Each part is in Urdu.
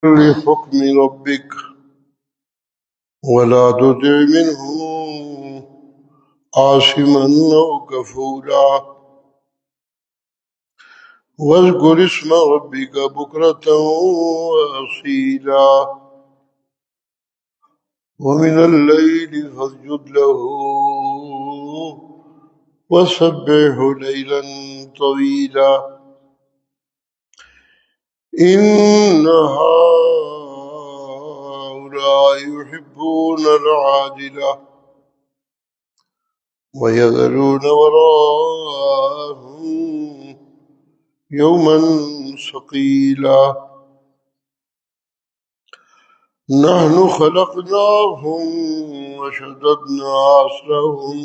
لحكم ربك ولا تطع منهم عاصما أو كفورا واذكر اسم ربك بكرة وأصيلا ومن الليل فاسجد له وسبحه ليلا طويلا إن هؤلاء يحبون العاجلة ويذرون وراءهم يوما ثقيلا نحن خلقناهم وشددنا أسرهم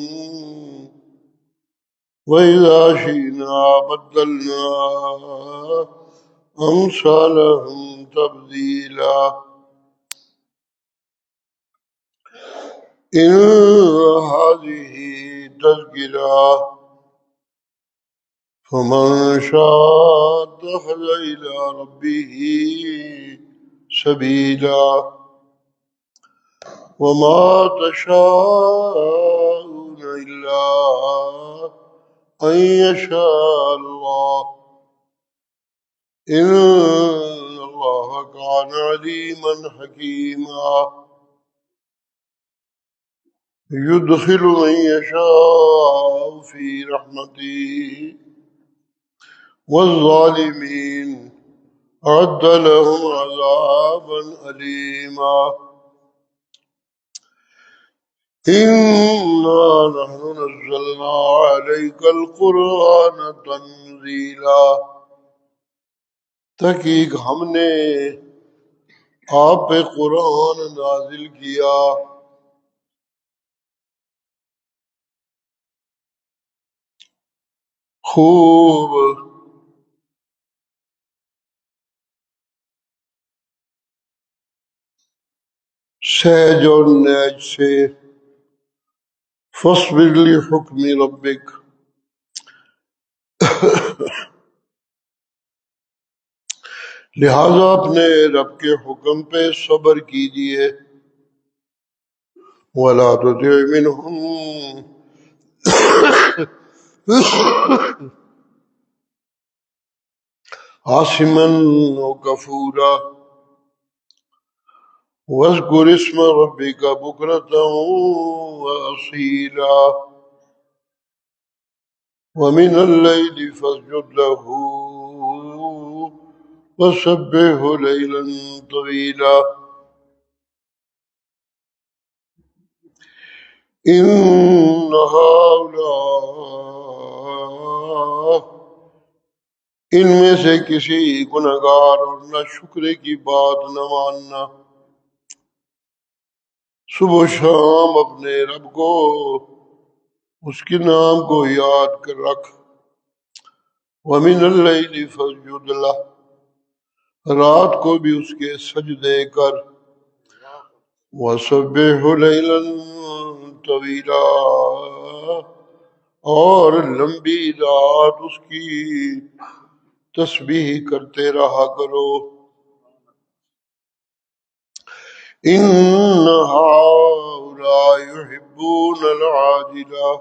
وإذا شئنا بدلنا أمثالهم تبديلا إن هذه تذكرة فمن شاء اتخذ إلى ربه سبيلا وما تشاءون إلا أن يشاء الله إن الله كان عليما حكيما يدخل من يشاء في رحمته والظالمين أعد لهم عذابا أليما إنا نحن نزلنا عليك القرآن تنزيلا تحقیق ہم نے آپ پہ قرآن نازل کیا خوب سہج اور نیج سے فاصبر لحکم ربک لہذا اپنے رب کے حکم پہ صبر کیجئے وَلَا تُطِعْ مِنْهُمْ عَاصِمًا وَكَفُورًا وَاذْكُرِ اسْمَ رَبِّكَ بُكْرَةً وَأَصِيلًا وَمِنَ اللَّيْلِ فَاسْجُدْ لَهُ وَسَبِّحْهُ لَيْلًا طَوِيلًا إِنَّ هَؤُلَاءِ ان میں سے کسی گنہگار اور نہ شکرے کی بات نہ ماننا صبح و شام اپنے رب کو اس کے نام کو یاد کر رکھ وَمِنَ اللَّيْلِ فَاسْجُدْ لَهُ رات کو بھی اس کے سجدے کر وَسَبِّحْهُ لَيْلًا طَوِيلًا اور لمبی رات اس کی تسبیح کرتے رہا کرو ان هؤلاء يحبون العاجلة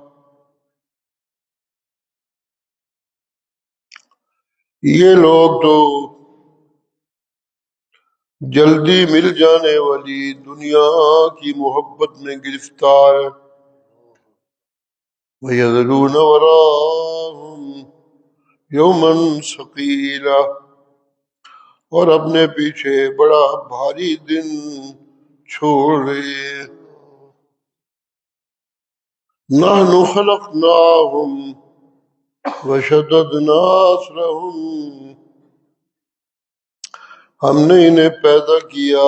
یہ لوگ تو جلدی مل جانے والی دنیا کی محبت میں گرفتار ہے وَيَذَرُونَ وَرَاءَهُمْ يَوْمًا ثَقِيلًا اور اپنے پیچھے بڑا بھاری دن چھوڑ رہے نحن خلقناهم وشددنا اسرهم ہم نے انہیں پیدا کیا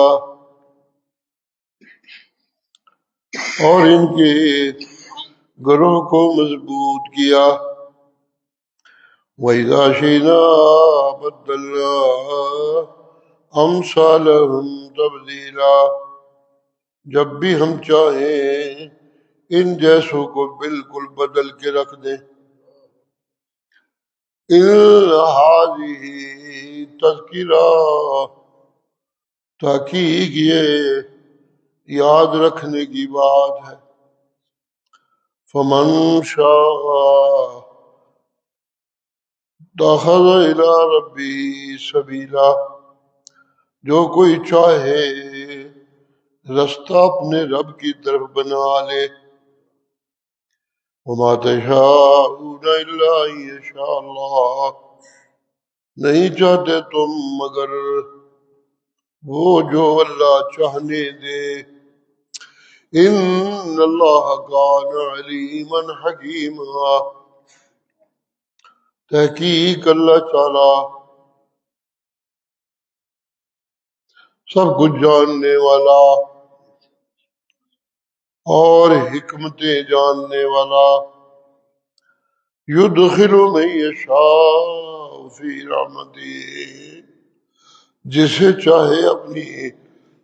اور ان کے گروہ کو مضبوط کیا وَإِذَا شِئْنَا بَدَّلْنَا أَمْثَالَهُمْ تَبْدِيلًا جب بھی ہم چاہیں ان جیسوں کو بالکل بدل کے رکھ دیں ان هذه تذکرہ تحقیق یہ یاد رکھنے کی بات ہے. فمن شاء اتخذ الی ربی سبیلا، جو کوئی چاہے رستہ اپنے رب کی طرف بنا لے. وما تشاءون الا ان یشاء اللہ، نہیں چاہتے تم مگر وہ جو اللہ چاہنے دے. ان اللہ کان علیما حکیما، تحقیق اللہ تعالی سب کچھ جاننے والا اور حکمتیں جاننے والا. یدخل من یشاء فی رحمتہ، جسے چاہے اپنی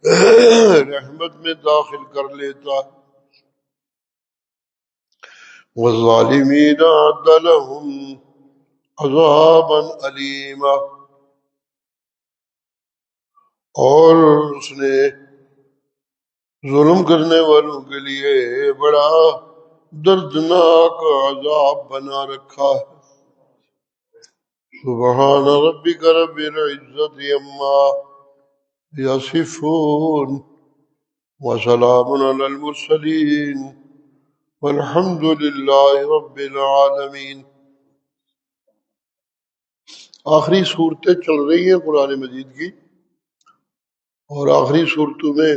رحمت میں داخل کر لیتا. والظالمین اعد لهم عذابا علیما، اور اس نے ظلم کرنے والوں کے لیے بڑا دردناک عذاب بنا رکھا ہے. سبحان ربک رب العزت عما یصفون وسلام علی المرسلین والحمد للہ رب العالمین. آخری صورتیں چل رہی ہیں قرآن مجید کی، اور آخری صورتوں میں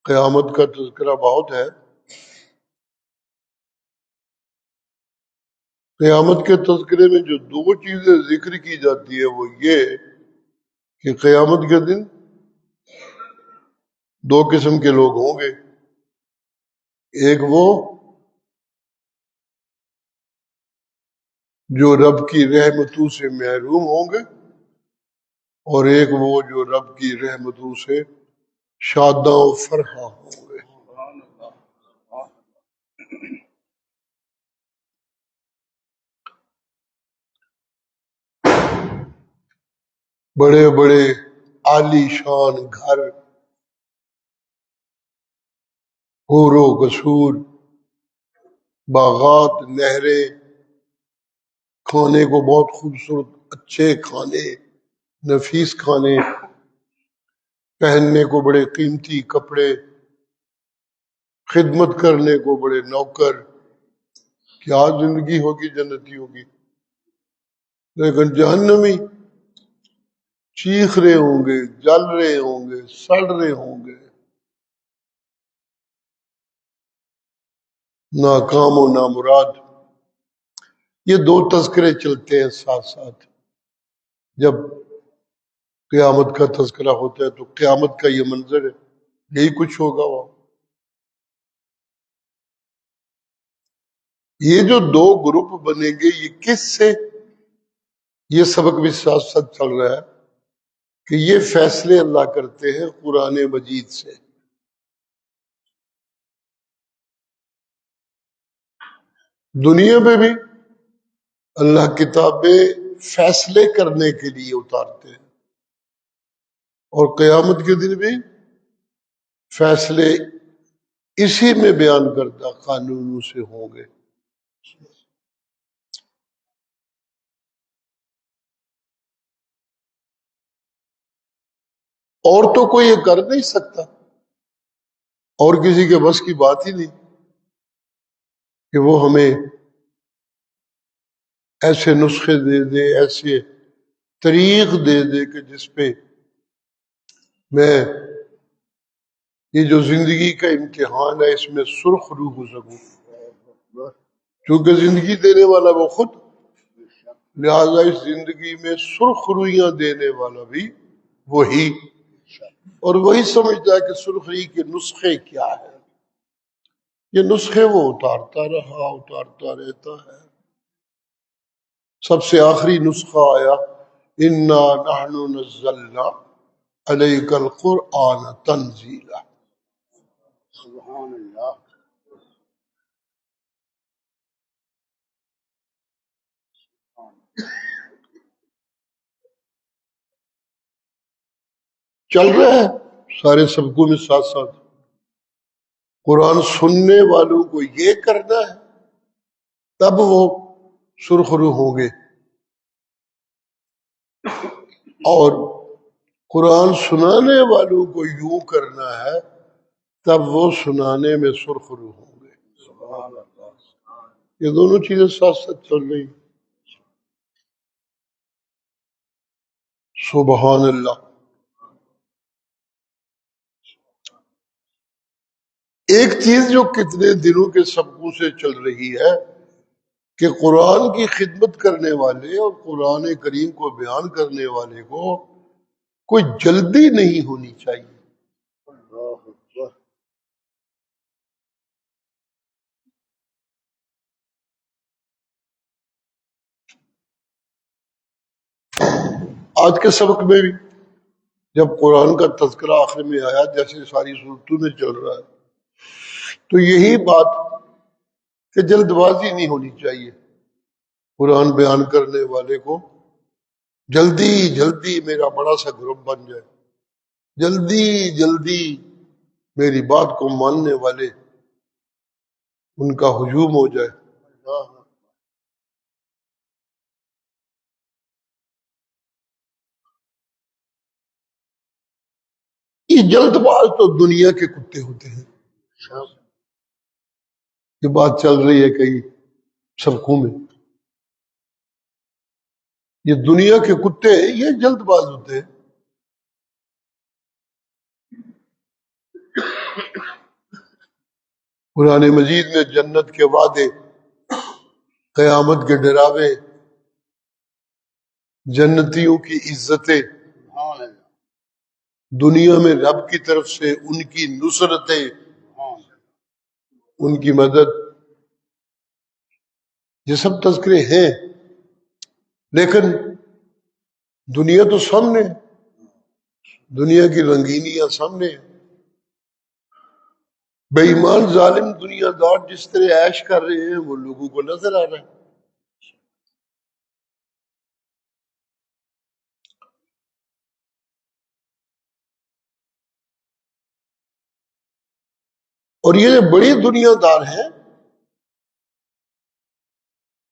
قیامت کا تذکرہ بہت ہے. قیامت کے تذکرے میں جو دو چیزیں ذکر کی جاتی ہیں وہ یہ کہ قیامت کے دن دو قسم کے لوگ ہوں گے. ایک وہ جو رب کی رحمتوں سے محروم ہوں گے، اور ایک وہ جو رب کی رحمتوں سے شاداں و فرحاں ہوں گے. بڑے بڑے عالی شان گھر، حور و قصور، باغات، نہریں، کھانے کو بہت خوبصورت اچھے کھانے، نفیس کھانے، پہننے کو بڑے قیمتی کپڑے، خدمت کرنے کو بڑے نوکر. کیا زندگی ہوگی جنتیوں کی. لیکن جہنمی چیخ رہے ہوں گے، جل رہے ہوں گے، سڑ رہے ہوں گے، ناکام و نامراد. یہ دو تذکرے چلتے ہیں ساتھ ساتھ. جب قیامت کا تذکرہ ہوتا ہے تو قیامت کا یہ منظر ہے، یہی کچھ ہوگا وہاں. یہ جو دو گروپ بنیں گے یہ کس سے، یہ سبق بھی ساتھ ساتھ چل رہا ہے کہ یہ فیصلے اللہ کرتے ہیں قرآن مجید سے. دنیا میں بھی اللہ کتابیں فیصلے کرنے کے لیے اتارتے ہیں، اور قیامت کے دن بھی فیصلے اسی میں بیان کردہ قانونوں سے ہوں گے. اور تو کوئی یہ کر نہیں سکتا، اور کسی کے بس کی بات ہی نہیں کہ وہ ہمیں ایسے نسخے دے دے، ایسے طریق دے دے کہ جس پہ میں یہ جو زندگی کا امتحان ہے اس میں سرخ رو ہو سکوں. کیونکہ زندگی دینے والا وہ خود، لہذا اس زندگی میں سرخ رویاں دینے والا بھی وہی، اور وہی سمجھتا ہے کہ سرخری کے نسخے کیا ہے. یہ نسخے وہ اتارتا رہتا ہے. سب سے آخری نسخہ آیا انا نحن نزلنا علیک القرآن تنزیلا. سبحان اللہ. چل رہا ہے سارے سبقوں میں ساتھ ساتھ. قرآن سننے والوں کو یہ کرنا ہے تب وہ سرخرو ہوں گے، اور قرآن سنانے والوں کو یوں کرنا ہے تب وہ سنانے میں سرخرو ہوں گے. یہ دونوں چیزیں ساتھ ساتھ چل رہی. سبحان اللہ. ایک چیز جو کتنے دنوں کے سبقوں سے چل رہی ہے کہ قرآن کی خدمت کرنے والے اور قرآن کریم کو بیان کرنے والے کو کوئی جلدی نہیں ہونی چاہیے. آج کے سبق میں بھی جب قرآن کا تذکرہ آخر میں آیا، جیسے ساری صورتوں میں چل رہا ہے، تو یہی بات کہ جلد بازی نہیں ہونی چاہیے. قرآن بیان کرنے والے کو جلدی جلدی میرا بڑا سا گروپ بن جائے، جلدی جلدی میری بات کو ماننے والے ان کا ہجوم ہو جائے. یہ جلد باز تو دنیا کے کتے ہوتے ہیں. یہ بات چل رہی ہے کئی سبقوں میں، یہ دنیا کے کتے یہ جلد باز ہوتے ہیں. قرآن مجید میں جنت کے وعدے، قیامت کے ڈراوے، جنتیوں کی عزتیں، دنیا میں رب کی طرف سے ان کی نصرتیں، ان کی مدد، یہ سب تذکرے ہیں. لیکن دنیا تو سامنے ہے، دنیا کی رنگینیاں سامنے ہیں. بے ایمان ظالم دنیا دار جس طرح عیش کر رہے ہیں وہ لوگوں کو نظر آ رہا ہے. اور یہ بڑی دنیا دار ہیں.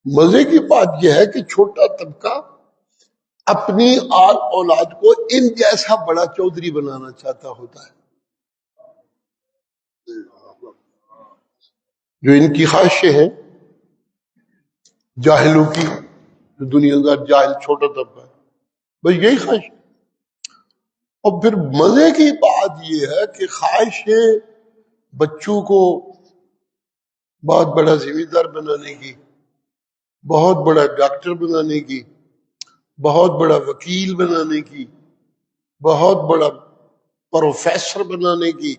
مزے کی بات یہ ہے کہ چھوٹا طبقہ اپنی آل اولاد کو ان جیسا بڑا چودھری بنانا چاہتا ہوتا ہے. جو ان کی خواہشیں ہیں جاہلوں کی، جو دنیا دار جاہل چھوٹا طبقہ ہے، بس یہی خواہش. اور پھر مزے کی بات یہ ہے کہ خواہشیں بچوں کو بہت بڑا ذمہ دار بنانے کی، بہت بڑا ڈاکٹر بنانے کی، بہت بڑا وکیل بنانے کی، بہت بڑا پروفیسر بنانے کی،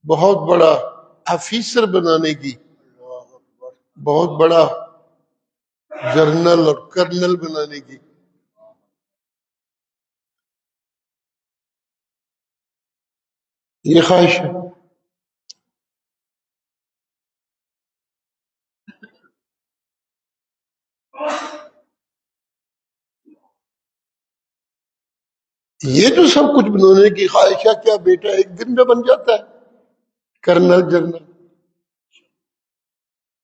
بہت بڑا آفیسر بنانے کی، بہت بڑا جرنل اور کرنل بنانے کی. یہ خواہش ہے. یہ جو سب کچھ بنانے کی خواہش ہے، کیا بیٹا ایک دن میں بن جاتا ہے کرنل جنرل؟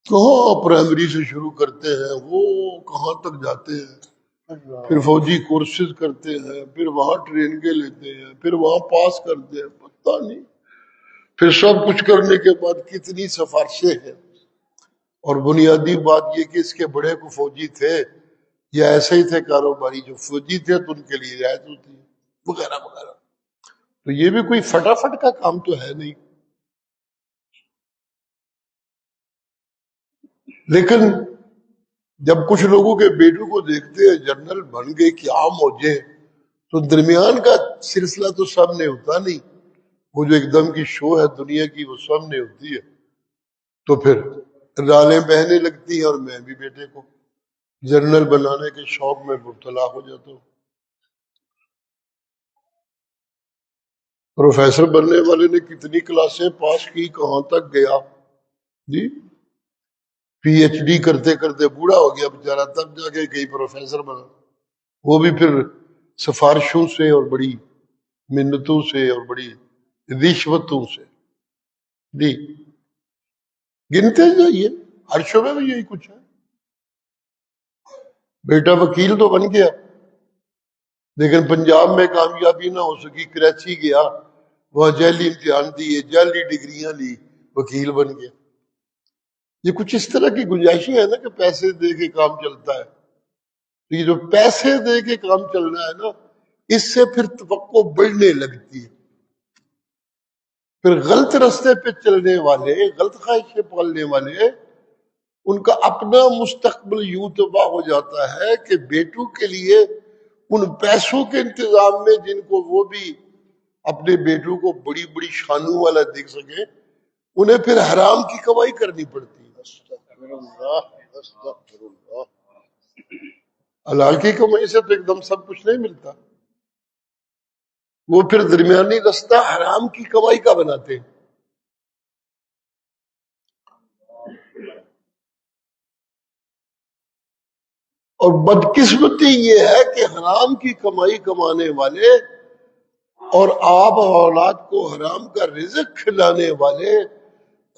کہاں پرائمری سے شروع کرتے ہیں، وہ کہاں تک جاتے ہیں، پھر فوجی کورسز کرتے ہیں، پھر وہاں ٹریننگیں لیتے ہیں، پھر وہاں پاس کرتے ہیں، پتہ نہیں پھر سب کچھ کرنے کے بعد کتنی سفارشیں ہیں. اور بنیادی بات یہ کہ اس کے بڑے کو فوجی تھے یا ایسے ہی تھے کاروباری، جو فوجی تھے تو ان کے لیے رعایت ہوتی ہے وغیرہ وغیرہ. تو یہ بھی کوئی فٹافٹ کا کام تو ہے نہیں. لیکن جب کچھ لوگوں کے بیٹوں کو دیکھتے ہیں جنرل بن گئے کہ عام موجیں، تو درمیان کا سلسلہ تو سامنے ہوتا نہیں. وہ جو ایک دم کی شو ہے دنیا کی وہ سامنے ہوتی ہے، تو پھر رالیں بہنے لگتی ہیں. اور میں بھی بیٹے کو جنرل بنانے کے شوق میں مبتلا ہو جاتا ہوں. پروفیسر بننے والے نے کتنی کلاسیں پاس کی، کہاں تک گیا جی، پی ایچ ڈی کرتے کرتے بوڑھا ہو گیا بیچارہ، تب جا کے کئی پروفیسر بنا. وہ بھی پھر سفارشوں سے اور بڑی منتوں سے اور بڑی رشوتوں سے. جی گنتے جائیے، ہر شعبے میں یہی کچھ ہے. بیٹا وکیل تو بن گیا لیکن پنجاب میں کامیابی نہ ہو سکی، کراچی گیا، وہاں جعلی امتحان دیے، جعلی ڈگریاں لی، وکیل بن گیا. یہ کچھ اس طرح کی گنجائشیں ہیں نا کہ پیسے دے کے کام چلتا ہے. تو یہ جو پیسے دے کے کام چلنا ہے نا، اس سے پھر توقع بڑھنے لگتی ہے. پھر غلط رستے پہ چلنے والے، غلط خواہشیں پالنے والے، ان کا اپنا مستقبل یوں تباہ ہو جاتا ہے کہ بیٹوں کے لیے ان پیسوں کے انتظام میں جن کو وہ بھی اپنے بیٹوں کو بڑی بڑی شانوں والا دیکھ سکے، انہیں پھر حرام کی کمائی کرنی پڑتی ہے. حلال کی کمائی سے تو ایک دم سب کچھ نہیں ملتا. وہ پھر درمیانی رستہ حرام کی کمائی کا بناتے ہیں. اور بدقسمتی یہ ہے کہ حرام کی کمائی کمانے والے اور آپ اولاد کو حرام کا رزق کھلانے والے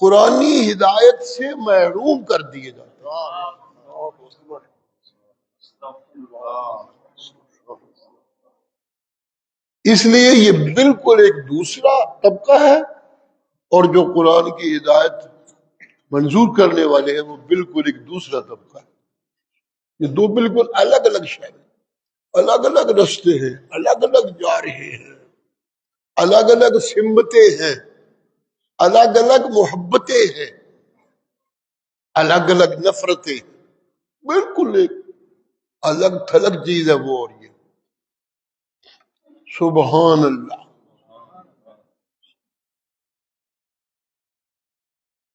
قرآنی ہدایت سے محروم کر دیے جاتے ہیں. اس لیے یہ بالکل ایک دوسرا طبقہ ہے، اور جو قرآن کی ہدایت منظور کرنے والے ہیں وہ بالکل ایک دوسرا طبقہ ہے. یہ دو بالکل الگ الگ شہر ہیں، الگ الگ رستے ہیں، الگ الگ جا رہے ہیں، الگ الگ سمتیں ہیں، الگ الگ محبتیں ہیں، الگ الگ نفرتیں. بالکل ایک الگ تھلگ چیز ہے وہ اور یہ. سبحان اللہ.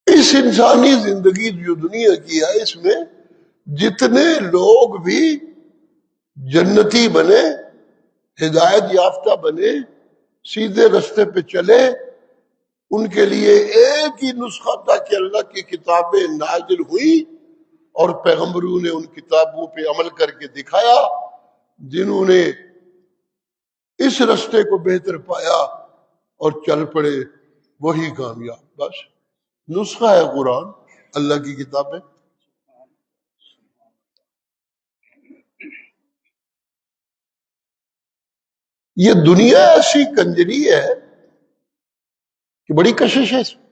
اس انسانی زندگی جو دنیا کی ہے، اس میں جتنے لوگ بھی جنتی بنے، ہدایت یافتہ بنے، سیدھے رستے پہ چلے، ان کے لیے ایک ہی نسخہ تھا کہ اللہ کی کتابیں نازل ہوئی اور پیغمبروں نے ان کتابوں پہ عمل کر کے دکھایا. جنہوں نے اس رستے کو بہتر پایا اور چل پڑے وہی کامیاب. بس نسخہ ہے قرآن، اللہ کی کتابیں. یہ دنیا ایسی کنجری ہے کہ بڑی کشش ہے اس میں.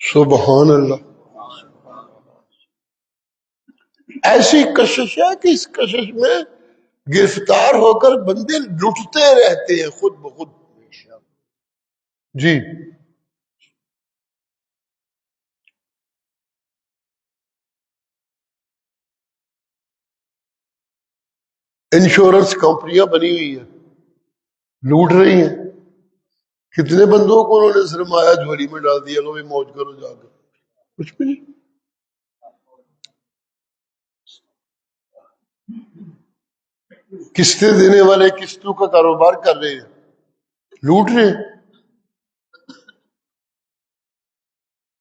سبحان اللہ. ایسی کشش ہے کہ اس کشش میں گرفتار ہو کر بندے لٹتے رہتے ہیں خود بخود. جی انشورنس کمپنیاں بنی ہوئی ہیں، لوٹ رہی ہیں. کتنے بندوں کو انہوں نے سرمایہ جھولی میں ڈال دیا، لو بھی موج کرو جا کر. کچھ بھی نہیں. قسطیں دینے والے قسطوں کا کاروبار کر رہے ہیں، لوٹ رہے ہیں.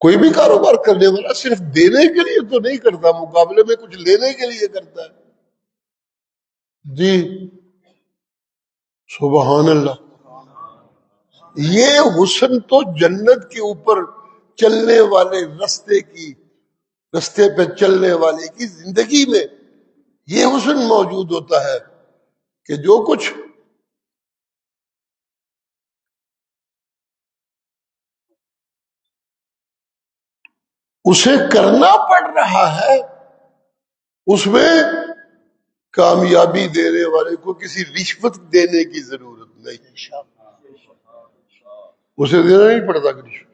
کوئی بھی کاروبار کرنے والا صرف دینے کے لیے تو نہیں کرتا، مقابلے میں کچھ لینے کے لیے کرتا ہے. جی سبحان اللہ. یہ حسن تو جنت کے اوپر چلنے والے رستے پہ چلنے والے کی زندگی میں یہ حسن موجود ہوتا ہے کہ جو کچھ اسے کرنا پڑ رہا ہے، اس میں کامیابی دینے والے کو کسی رشوت دینے کی ضرورت نہیں. اسے دینا نہیں پڑتا کہ رشوت.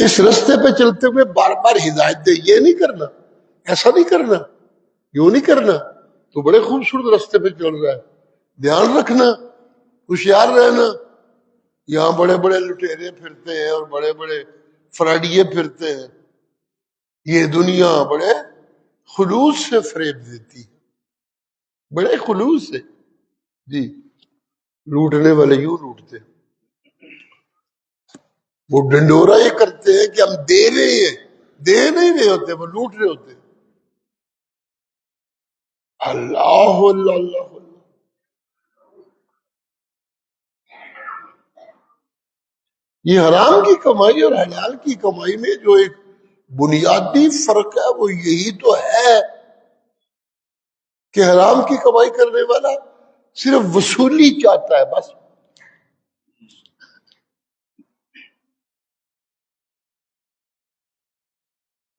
اس رستے پہ چلتے ہوئے بار بار ہدایت دے، یہ نہیں کرنا، ایسا نہیں کرنا، یوں نہیں کرنا. تو بڑے خوبصورت رستے پہ چل رہا ہے، دھیان رکھنا، ہوشیار رہنا. یہاں بڑے بڑے لٹیرے پھرتے ہیں اور بڑے بڑے فراڈیے پھرتے ہیں. یہ دنیا بڑے خلوص سے فریب دیتی ہے، بڑے خلوص سے. جی لوٹنے والے یوں لوٹتے ہیں. وہ ڈنڈورا یہ کرتے ہیں کہ ہم دے رہے ہیں، دے نہیں رہے ہوتے، وہ لوٹ رہے ہوتے. اللہ اللہ اللہ اللہ. یہ حرام کی کمائی اور حلال کی کمائی میں جو ایک بنیادی فرق ہے وہ یہی تو ہے کہ حرام کی کمائی کرنے والا صرف وصولی چاہتا ہے بس.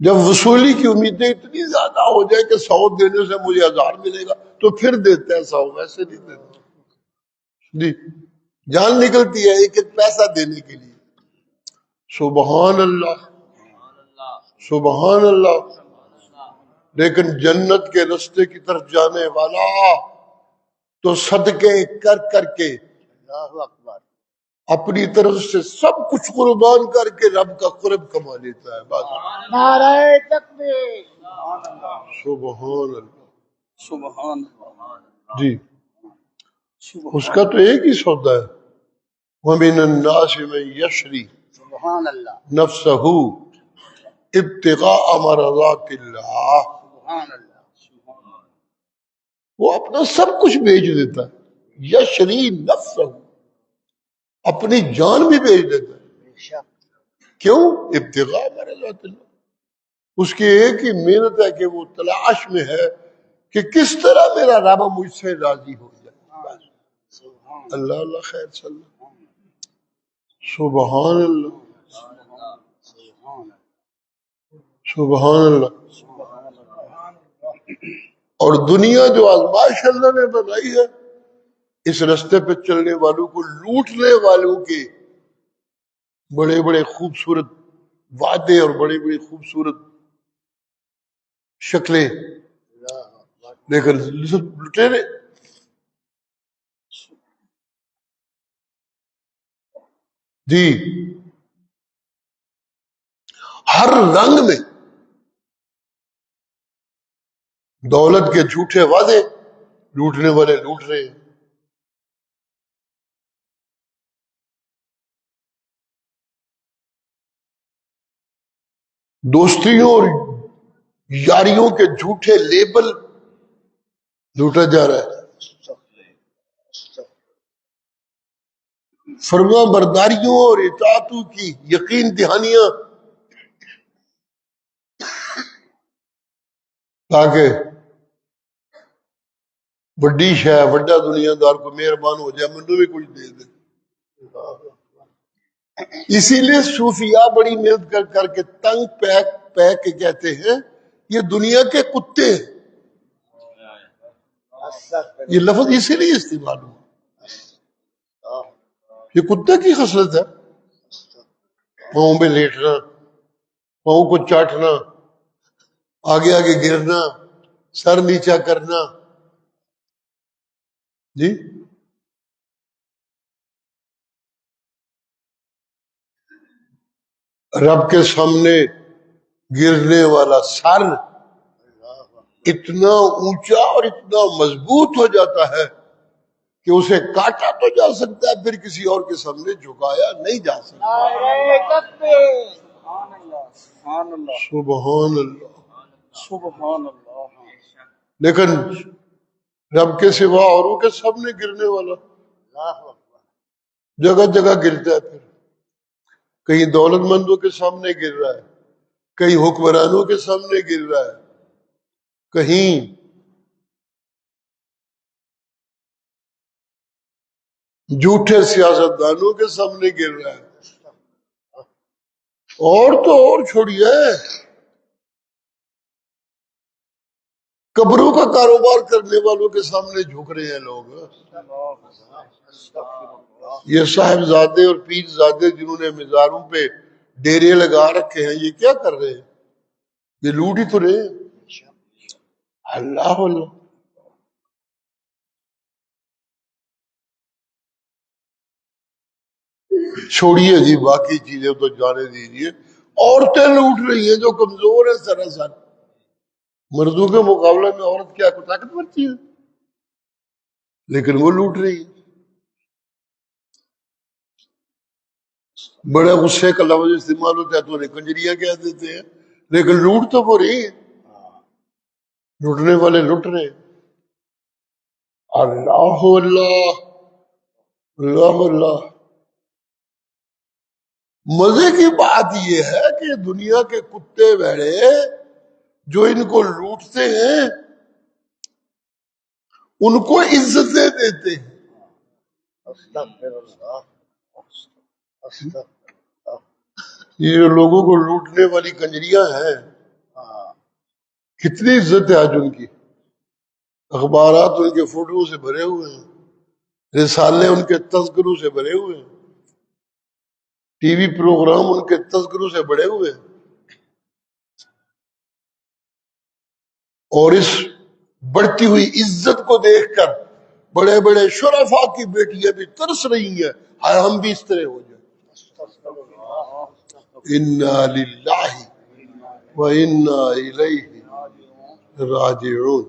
جب وصولی کی امیدیں اتنی زیادہ ہو جائے کہ 100 دینے سے مجھے 1000 ملے گا تو پھر دیتا ہے 100، ویسے نہیں دیتا. جی جان نکلتی ہے ایک ایک پیسہ دینے کے لیے. سبحان اللہ سبحان اللہ. لیکن جنت کے رستے کی طرف جانے والا تو صدقے کر کر کے اپنی طرف سے سب کچھ قربان کر کے رب کا قرب کما لیتا ہے. بس نعرہ تکبیر. سبحان اللہ. سبحان اللہ. جی اس کا تو ایک ہی سودا ہے. وَمِنَ النَّاسِ مَن يَشْرِي سبحان اللہ. نَفْسَهُ ابتغاء مرضات اللہ. سبحان اللہ. وہ اپنا سب کچھ بیچ دیتا ہے. یشری نفسہ، اپنی جان بھی بیچ دیتا ہے. بے شک. کیوں؟ ابتغاء مرضات اللہ. اس کی ایک ہی محنت ہے کہ وہ تلاش میں ہے کہ کس طرح میرا رب مجھ سے راضی ہو جائے. سبحان اللہ اللہ خیر صلی اللہ. سبحان اللہ سبحان اللہ. اور دنیا جو آزمائش اللہ نے بنائی ہے اس رستے پہ چلنے والوں کو لوٹنے والوں کے بڑے بڑے خوبصورت وعدے اور بڑی بڑی خوبصورت شکلیں، لیکن لٹیرے جی ہر رنگ میں دولت کے جھوٹے وعدے، لوٹنے والے لوٹ رہے ہیں. دوستیوں اور یاریوں کے جھوٹے لیبل لوٹا جا رہا ہے. فرما برداریوں اور اطاعتوں کی یقین دہانیاں تاکہ بڑی شے بڑا دنیا دار کو مہربان ہو جائے منو بھی کچھ دے دے. اسی لیے صوفیاء بڑی محنت کر کر کے تنگ پہ کے کہتے ہیں یہ دنیا کے کتے ہیں. یہ لفظ اسی لیے استعمال ہوا. یہ کتے کی خصلت ہے، پاؤں پہ لیٹنا، پاؤں کو چاٹنا، آگے آگے گرنا، سر نیچا کرنا. جی رب کے سامنے گرنے والا سر اتنا اونچا اور اتنا مضبوط ہو جاتا ہے کہ اسے کاٹا تو جا سکتا ہے پھر کسی اور کے سامنے جھکایا نہیں جا سکتا. نعرہ تکبیر. سبحان اللہ. سبحان اللہ. سبحان اللہ. سبحان اللہ. لیکن رب کے سوا اوروں کے سامنے گرنے والا اللہ اکبر. جگہ جگہ گرتا ہے. پھر کہیں دولت مندوں کے سامنے گر رہا ہے، کہیں حکمرانوں کے سامنے گر رہا ہے، کہیں جھوٹے سیاستدانوں کے سامنے گر رہا ہے. اور تو اور چھوڑیے، قبروں کا کاروبار کرنے والوں کے سامنے جھک رہے ہیں لوگ. یہ صاحبزادے اور پیر زادے جنہوں نے مزاروں پہ ڈیرے لگا رکھے ہیں یہ کیا کر رہے ہیں؟ یہ لوٹ ہی تو رہے ہیں. اللہ اللہ. چھوڑیے جی باقی چیزیں تو جانے دیجیے. عورتیں لوٹ رہی ہیں جو کمزور ہیں سراسر. مردوں کے مقابلے میں عورت کیا کوئی طاقتور چیز ہے، لیکن وہ لوٹ رہی ہے. بڑے غصے کا لفظ استعمال ہوتا ہے تو انہیں کنجریاں کہہ دیتے ہیں. لیکن لوٹ تو وہ رہی ہے، لوٹنے والے لٹ رہے ہیں۔ اللہ اللہ اللہ اللہ۔ مزے کی بات یہ ہے کہ دنیا کے کتے بھیڑے جو ان کو لوٹتے ہیں ان کو عزتیں دیتے ہیں۔ یہ جو لوگوں کو لوٹنے والی کنجریاں ہیں، کتنی عزت ہے آج ان کی۔ اخبارات ان کے فوٹو سے بھرے ہوئے ہیں، رسالے ان کے تذکروں سے بھرے ہوئے ہیں، ٹی وی پروگرام ان کے تذکروں سے بھرے ہوئے ہیں۔ اور اس بڑھتی ہوئی عزت کو دیکھ کر بڑے بڑے شرفاء کی بیٹیاں بھی ترس رہی ہیں، ہائے ہم بھی اس طرح ہو جائیں۔ انا للہ و انا الیہ راجعون۔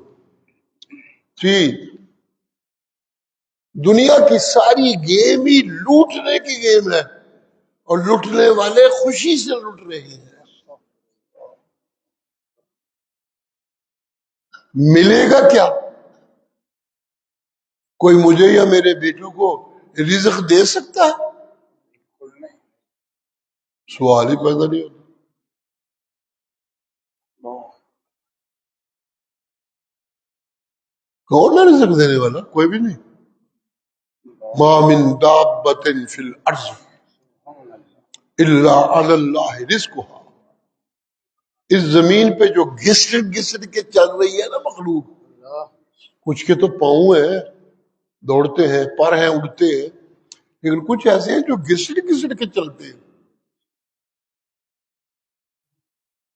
جی، دنیا کی ساری گیم ہی لوٹنے کی گیم ہے، اور لوٹنے والے خوشی سے لوٹ رہے ہیں۔ ملے گا کیا؟ کوئی مجھے یا میرے بیٹوں کو رزق دے سکتا ہے؟ سوال ہی پیدا نہیں ہوتا۔ کون ہے رزق دینے والا؟ کوئی بھی نہیں۔ ما من دابۃ فی الارض الا علی اللہ رزقها۔ اس زمین پہ جو گھسٹ گھسٹ کے چل رہی ہے نا مخلوق، کچھ کے تو پاؤں ہیں، دوڑتے ہیں، پر ہیں، اڑتے ہیں، لیکن کچھ ایسے ہیں جو گھسٹ گھسٹ کے چلتے ہیں۔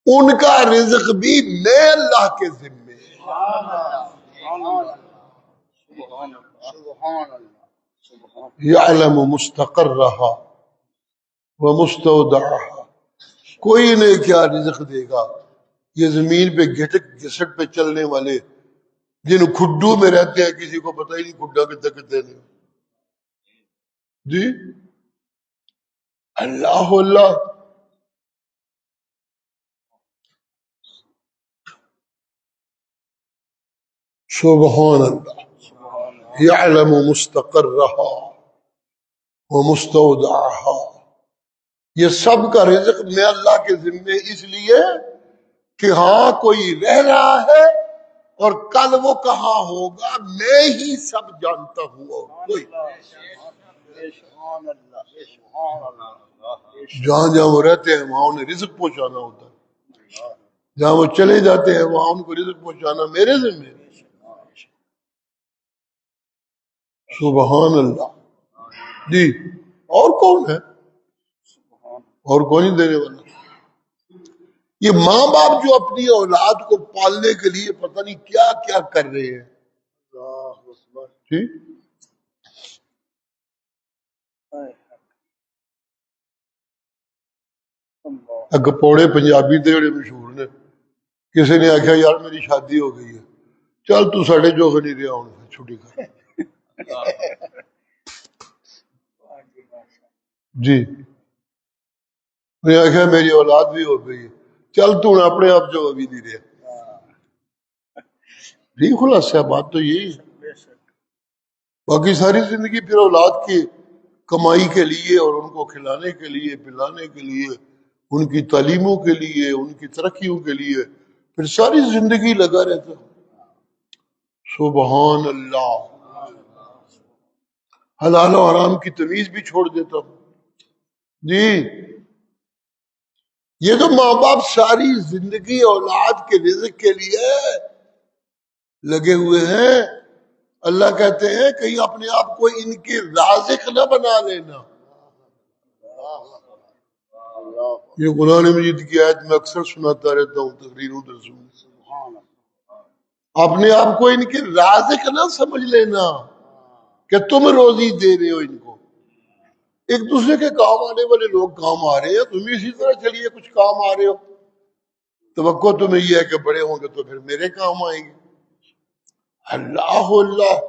ان کا رزق بھی میں اللہ کے ذمے ہے۔ یعلم مستقرها ومستودعها۔ کوئی نہیں کیا رزق دے گا یہ زمین پہ گھٹک گھسٹ پہ چلنے والے، جن کھڈو میں رہتے ہیں، کسی کو پتہ ہی نہیں کھڈا کتنے کتنے نہیں۔ جی اللہ اللہ۔ سبحان اللہ۔ یعلم مستقرها ومستودعها۔ یہ سب کا رزق میں اللہ کے ذمے اس لیے کہ ہاں کوئی رہ رہا ہے اور کل وہ کہاں ہوگا میں ہی سب جانتا ہوں، اور کوئی۔ جہاں جہاں وہ رہتے ہیں وہاں انہیں رزق پہنچانا ہوتا ہے، جہاں وہ چلے جاتے ہیں وہاں ان کو رزق پہنچانا میرے ذمے ہے۔ سبحان اللہ۔ جی، اور کون ہے؟ اور کون ہی دینے والا؟ یہ ماں باپ جو اپنی اولاد کو پالنے کے لیے پتہ نہیں کیا کیا کر رہے ہیں۔ ٹھیک، گپوڑے پنجابی دے بڑے مشہور نے۔ کسی نے آخیا یار میری شادی ہو گئی ہے، چل تو ساڑھے جو نہیں رہا ہوں چھٹی کر۔ جی، میں آخیا میری اولاد بھی ہو گئی ہے، چل تو اپنے آپ جو ابھی نہیں رہا۔ ٹھیک، خلاصہ بات تو یہی ہے۔ باقی ساری زندگی پھر اولاد کی کمائی کے لیے اور ان کو کھلانے کے لیے، پلانے کے لیے، ان کی تعلیموں کے لیے، ان کی ترقیوں کے لیے پھر ساری زندگی لگا رہتا۔ سبحان اللہ۔ حلال و حرام کی تمیز بھی چھوڑ دیتا ہوں۔ جی، یہ تو ماں باپ ساری زندگی اولاد کے رزق کے لیے لگے ہوئے ہیں۔ اللہ کہتے ہیں کہیں اپنے آپ کو ان کے رازق نہ بنا لینا۔ یہ قرآن مجید کی آیت میں اکثر سناتا رہتا ہوں تقریروں درسوں میں۔ اپنے آپ کو ان کے رازق نہ سمجھ لینا کہ تم روزی دے رہے ہو ان کو۔ ایک دوسرے کے کام آنے والے لوگ کام آ رہے ہیں، تم بھی اسی طرح چلیے کچھ کام آ رہے ہو۔ توقع تمہیں یہ ہے کہ بڑے ہوں گے تو پھر میرے کام آئیں گے۔ اللہ اللہ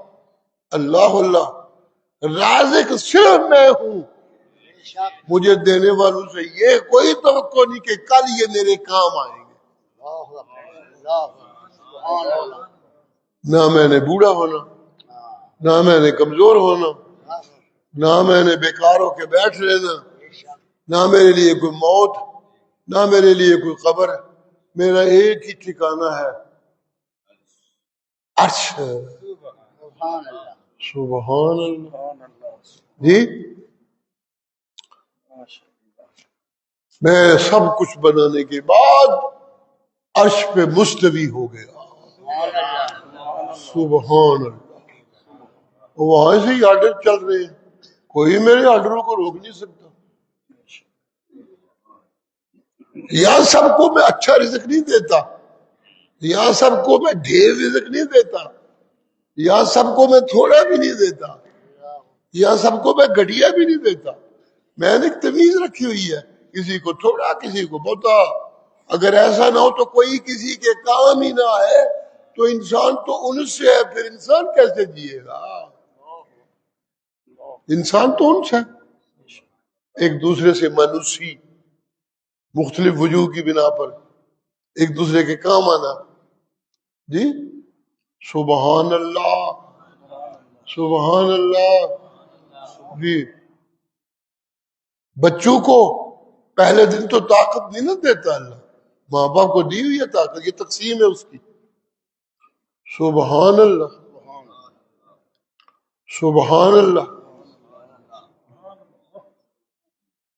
اللہ اللہ۔ رازق صرف میں ہوں، مجھے دینے والوں سے یہ کوئی توقع نہیں کہ کل یہ میرے کام آئیں گے۔ نہ میں نے بوڑھا ہونا، نہ میں نے کمزور ہونا، نہ میں نے بیکار ہو کے بیٹھ لینا، نہ میرے لیے کوئی موت، نہ میرے لیے کوئی قبر ہے، میرا ایک ہی ٹھکانہ ہے عرش۔ سبحان اللہ جی، میں سب کچھ بنانے کے بعد عرش پہ مستوی ہو گیا۔ سبحان اللہ۔ وہاں سے ہی آرڈر چل رہے ہیں، کوئی میرے آرڈروں کو روک نہیں سکتا۔ یہاں سب کو میں اچھا رزق نہیں دیتا، یہاں سب کو میں ڈھیر رزق نہیں دیتا، یہاں سب کو میں تھوڑا بھی نہیں دیتا، یہاں سب کو میں گھٹیا بھی نہیں دیتا۔ میں نے ایک تمیز رکھی ہوئی ہے، کسی کو تھوڑا کسی کو بہتا۔ اگر ایسا نہ ہو تو کوئی کسی کے کام ہی نہ آئے تو انسان تو ان سے ہے، پھر انسان کیسے جیے گا؟ انسان تو ان سے ایک دوسرے سے مانوسی، مختلف وجوہ کی بنا پر ایک دوسرے کے کام آنا۔ جی سبحان اللہ، سبحان اللہ۔ جی بچوں کو پہلے دن تو طاقت نہیں نہ دیتا اللہ، ماں باپ کو دی ہوئی ہے طاقت، یہ تقسیم ہے اس کی۔ سبحان اللہ، سبحان اللہ۔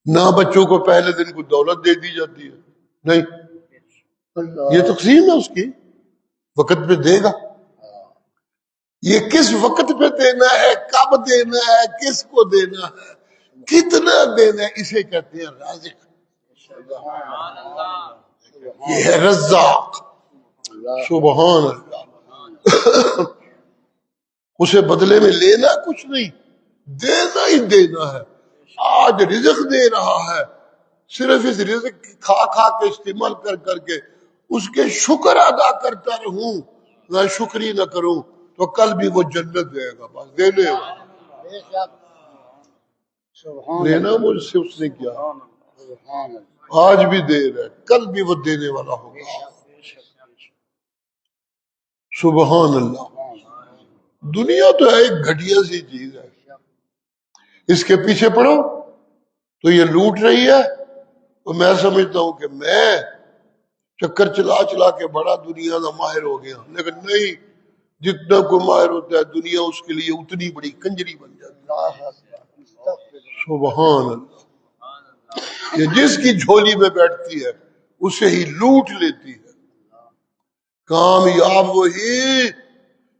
نہ بچوں کو پہلے دن کو دولت دے دی جاتی ہے، نہیں، یہ تقسیم ہے اس کی، وقت پہ دے گا۔ یہ کس وقت پہ دینا ہے، کب دینا ہے، کس کو دینا ہے، کتنا دینا ہے، اسے کہتے ہیں رازق۔ یہ ہے رزاق۔ سبحان اللہ۔ اسے بدلے میں لینا کچھ نہیں، دینا ہی دینا ہے۔ آج رزق دے رہا ہے، صرف اس رزق کھا کھا کے استعمال کر کر کے اس کے شکر ادا کرتا رہوں، میں شکری نہ کروں تو کل بھی وہ جنت دے گا۔ بس دینے لینا مجھ سے اس نے کیا، آج بھی دے رہا ہے، کل بھی وہ دینے والا ہوگا۔ سبحان اللہ۔ دنیا تو ہے ایک گھٹیا سی چیز ہے، اس کے پیچھے پڑو تو یہ لوٹ رہی ہے، تو میں سمجھتا ہوں کہ میں چکر چلا چلا کے بڑا دنیا کا ماہر ہو گیا، لیکن نہیں، جتنا کوئی ماہر ہوتا ہے دنیا اس کے لیے اتنی بڑی کنجری بن جاتی ہے۔ سبحان اللہ۔ یہ جس کی جھولی میں بیٹھتی ہے اسے ہی لوٹ لیتی ہے۔ کامیاب وہی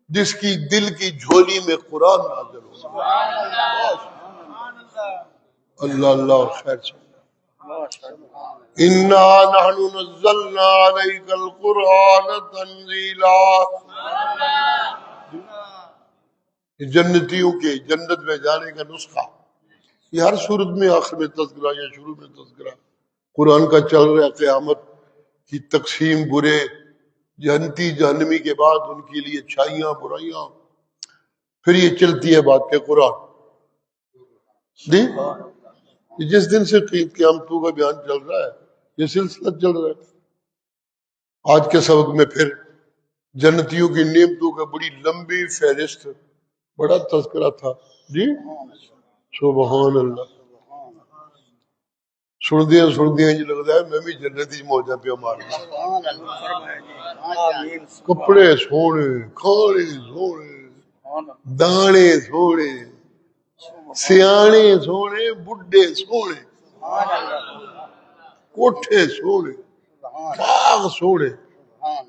جس کی دل کی جھولی میں قرآن نازل ہو۔ اللہ اللہ خیر سے۔ اِنَّا نَحْنُ نَزَّلْنَا عَلَيْكَ الْقُرْآنَ تَنزِيلًا۔ جنتیوں کے جنت میں جانے کا نسخہ، یہ ہر صورت میں آخر میں تذکرہ یا شروع میں تذکرہ قرآن کا چل رہا ہے۔ قیامت کی تقسیم، برے جنتی جہنمی کے بعد ان کے لیے اچھائیاں برائیاں، پھر یہ چلتی ہے بات کہ قرآن جی جس دن سے قیامتوں کا بیان چل رہا ہے، یہ سلسلہ چل رہا ہے۔ آج کے سبق میں پھر جنتیوں کی نعمتوں کا بڑی لمبی فہرست، بڑا تذکرہ تھا جی۔ سبحان اللہ۔ سندیاں جی لگتا ہے میں بھی جنتی موجہ پہ مارنا۔ کپڑے سونے، کھانے سونے، دانے سونے، سیانے سونے، بڈھے سونے، کوٹھے سونے، باغ سونے،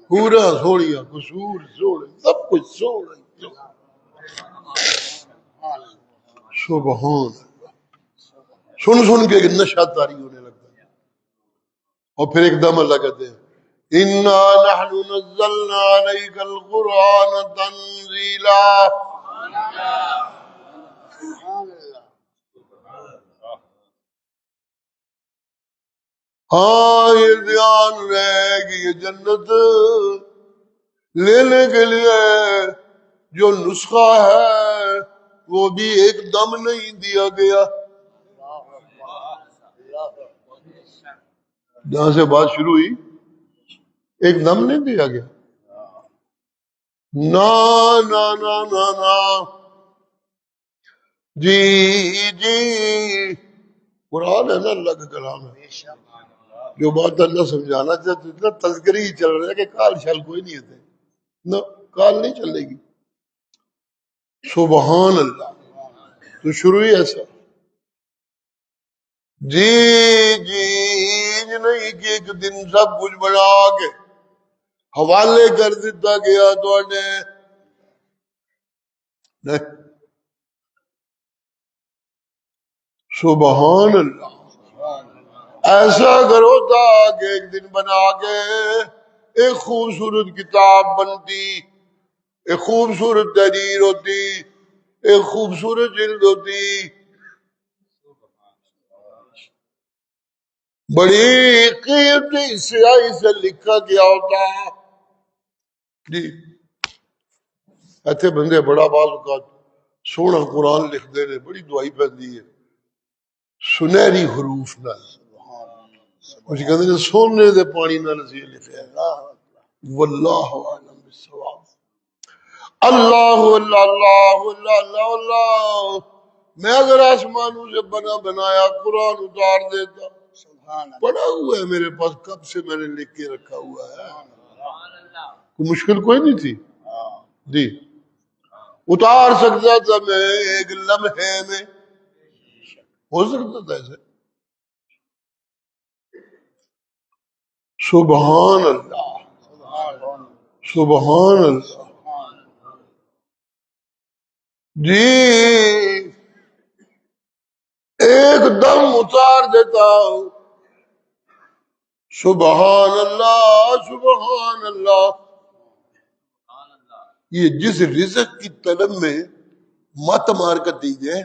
پورا سوڑیا، قصور سونے، سب کچھ سونے۔ سبحان اللہ۔ سن کے نشہ طاری ہونے لگتا ہے، اور پھر ایک دم اللہ کہتے ہیں اِنَّا نَحْنُ نَزَّلْنَا عَلَيْكَ الْقُرْآنَ تَنزِيلًا۔ ہاں یہ دھیان رہے کہ یہ جنت لینے کے لیے جو نسخہ ہے وہ بھی ایک دم نہیں دیا گیا۔ جہاں سے بات شروع ہوئی ایک دم نہیں دیا گیا، نا نا نا نا نا، جی جی، قرآن ہے نا، اللہ کا کلام ہے۔ جو بات اللہ سمجھانا چاہتے اتنا تذکری ہی چل رہا ہے کہ کال شال کوئی نہیں ہوتے، نہ کال نہیں چلے گی۔ سبحان اللہ، تو شروع ہی ایسا، جی جی نہیں کہ ایک دن سب کچھ بنا کے حوالے کر دیتا گیا تو سبحان اللہ، ایسا اگر ہوتا کہ ایک دن بنا کے ایک خوبصورت کتاب بنتی، ایک خوبصورت تحریر ہوتی، ایک خوبصورت جلد ہوتی، بڑی قیمتی سیاہی سے لکھا گیا ہوتا جی۔ ایتھے بندے بڑا بعض اوقات سونا قرآن لکھ دے رہے، بڑی دعائی پہندی ہے سنہری حروف نال، کچھ کہتے ہیں سونے دے پانی نال سی لکھا ہے، واللہ اعلم بالصواب۔ اللہ اللہ اللہ اللہ اللہ اللہ، میں اگر آسمانوں سے بنایا قرآن اتار دیتا، پڑا ہوا ہے میرے پاس، کب سے میں نے لکھ کے رکھا ہوا ہے، کوئی مشکل کوئی نہیں تھی جی، اتار سکتا تھا میں ایک لمحے میں، ہو سکتا تھا ایسے۔ سبحان اللہ، سبحان اللہ جی، ایک دم اتار دیتا ہوں، سبحان اللہ سبحان اللہ۔ یہ جس رزق کی طلب میں مت مار کر دیجئے،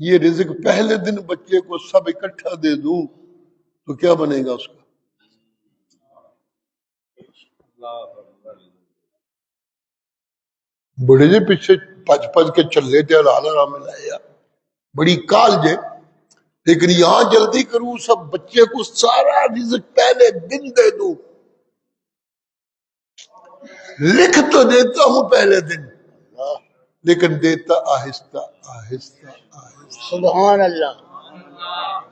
یہ رزق پہلے دن بچے کو سب اکٹھا دے دوں تو کیا بنے گا اس کا؟ بڑے جی پیچھے پچ پچ کے چلے تھے لالا میں لایا، بڑی کال جے، لیکن یہاں جلدی کروں سب بچے کو سارا رزق پہلے دن دے دوں، لکھ تو دیتا ہوں پہلے دن لیکن دیتا آہستہ آہستہ آہستہ۔ سبحان اللہ،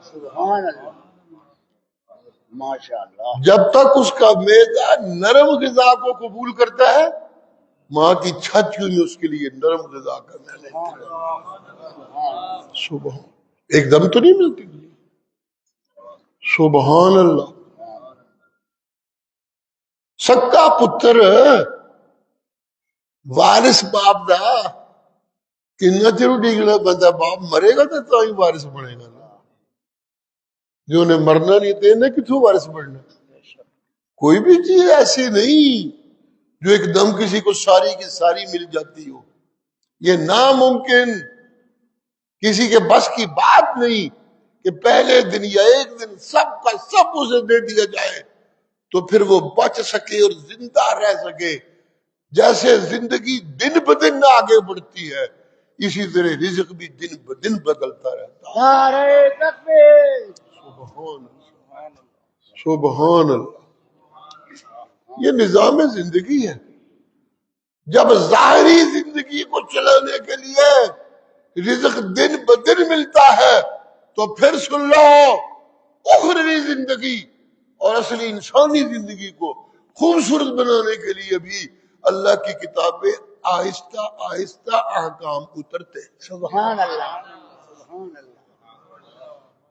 سبحان اللہ، ماشاء اللہ۔ جب تک اس کا معدہ نرم غذا کو قبول کرتا ہے، ماں کی چھت کیوں نہیں اس کے لیے نرم غذا کا میں نے سبحان، ایک دم تو نہیں ملتی، سبحان اللہ۔ سکا پتر وارث باپ دا کنا چر ڈیگنا بندہ، باپ مرے گا تو ہی وارث بنے گا نا، جو نے مرنا نہیں تو انہیں کتوں وارث بننا؟ کوئی بھی چیز ایسی نہیں جو ایک دم کسی کو ساری کی ساری مل جاتی ہو، یہ ناممکن، کسی کے بس کی بات نہیں کہ پہلے دن یا ایک دن سب کا سب اسے دے دیا جائے تو پھر وہ بچ سکے اور زندہ رہ سکے۔ جیسے زندگی دن بدن آگے بڑھتی ہے، اسی طرح رزق بھی دن بدن بدلتا رہتا ہے۔ نعرہ تکبیر، سبحان اللہ، سبحان اللہ، یہ نظام زندگی ہے۔ جب ظاہری زندگی کو چلانے کے لیے رزق دن بدن ملتا ہے تو پھر سن لو اخروی زندگی اور اصلی انسانی زندگی کو خوبصورت بنانے کے لیے بھی اللہ کی کتابیں آہستہ آہستہ احکام اترتے ہیں۔ سبحان اللہ، سبحان اللہ،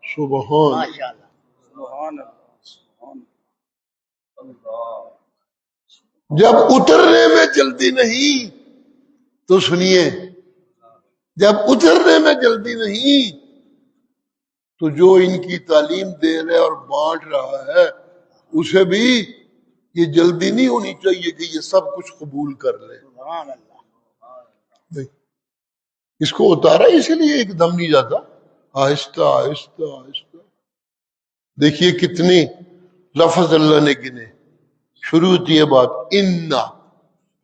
سبحان ماشاء اللہ، سبحان اللہ، سبحان اللہ۔ جب اترنے میں جلدی نہیں تو سنیے، جب اترنے میں جلدی نہیں تو جو ان کی تعلیم دے رہا اور بانٹ رہا ہے اسے بھی یہ جلدی نہیں ہونی چاہیے کہ یہ سب کچھ قبول کر لے۔ سبحان اللہ، نہیں، اس کو اتارا اسی لیے ایک دم نہیں جاتا، آہستہ آہستہ آہستہ۔ دیکھیے کتنی لفظ اللہ نے گنے، شروع ہوتی ہے بات انا،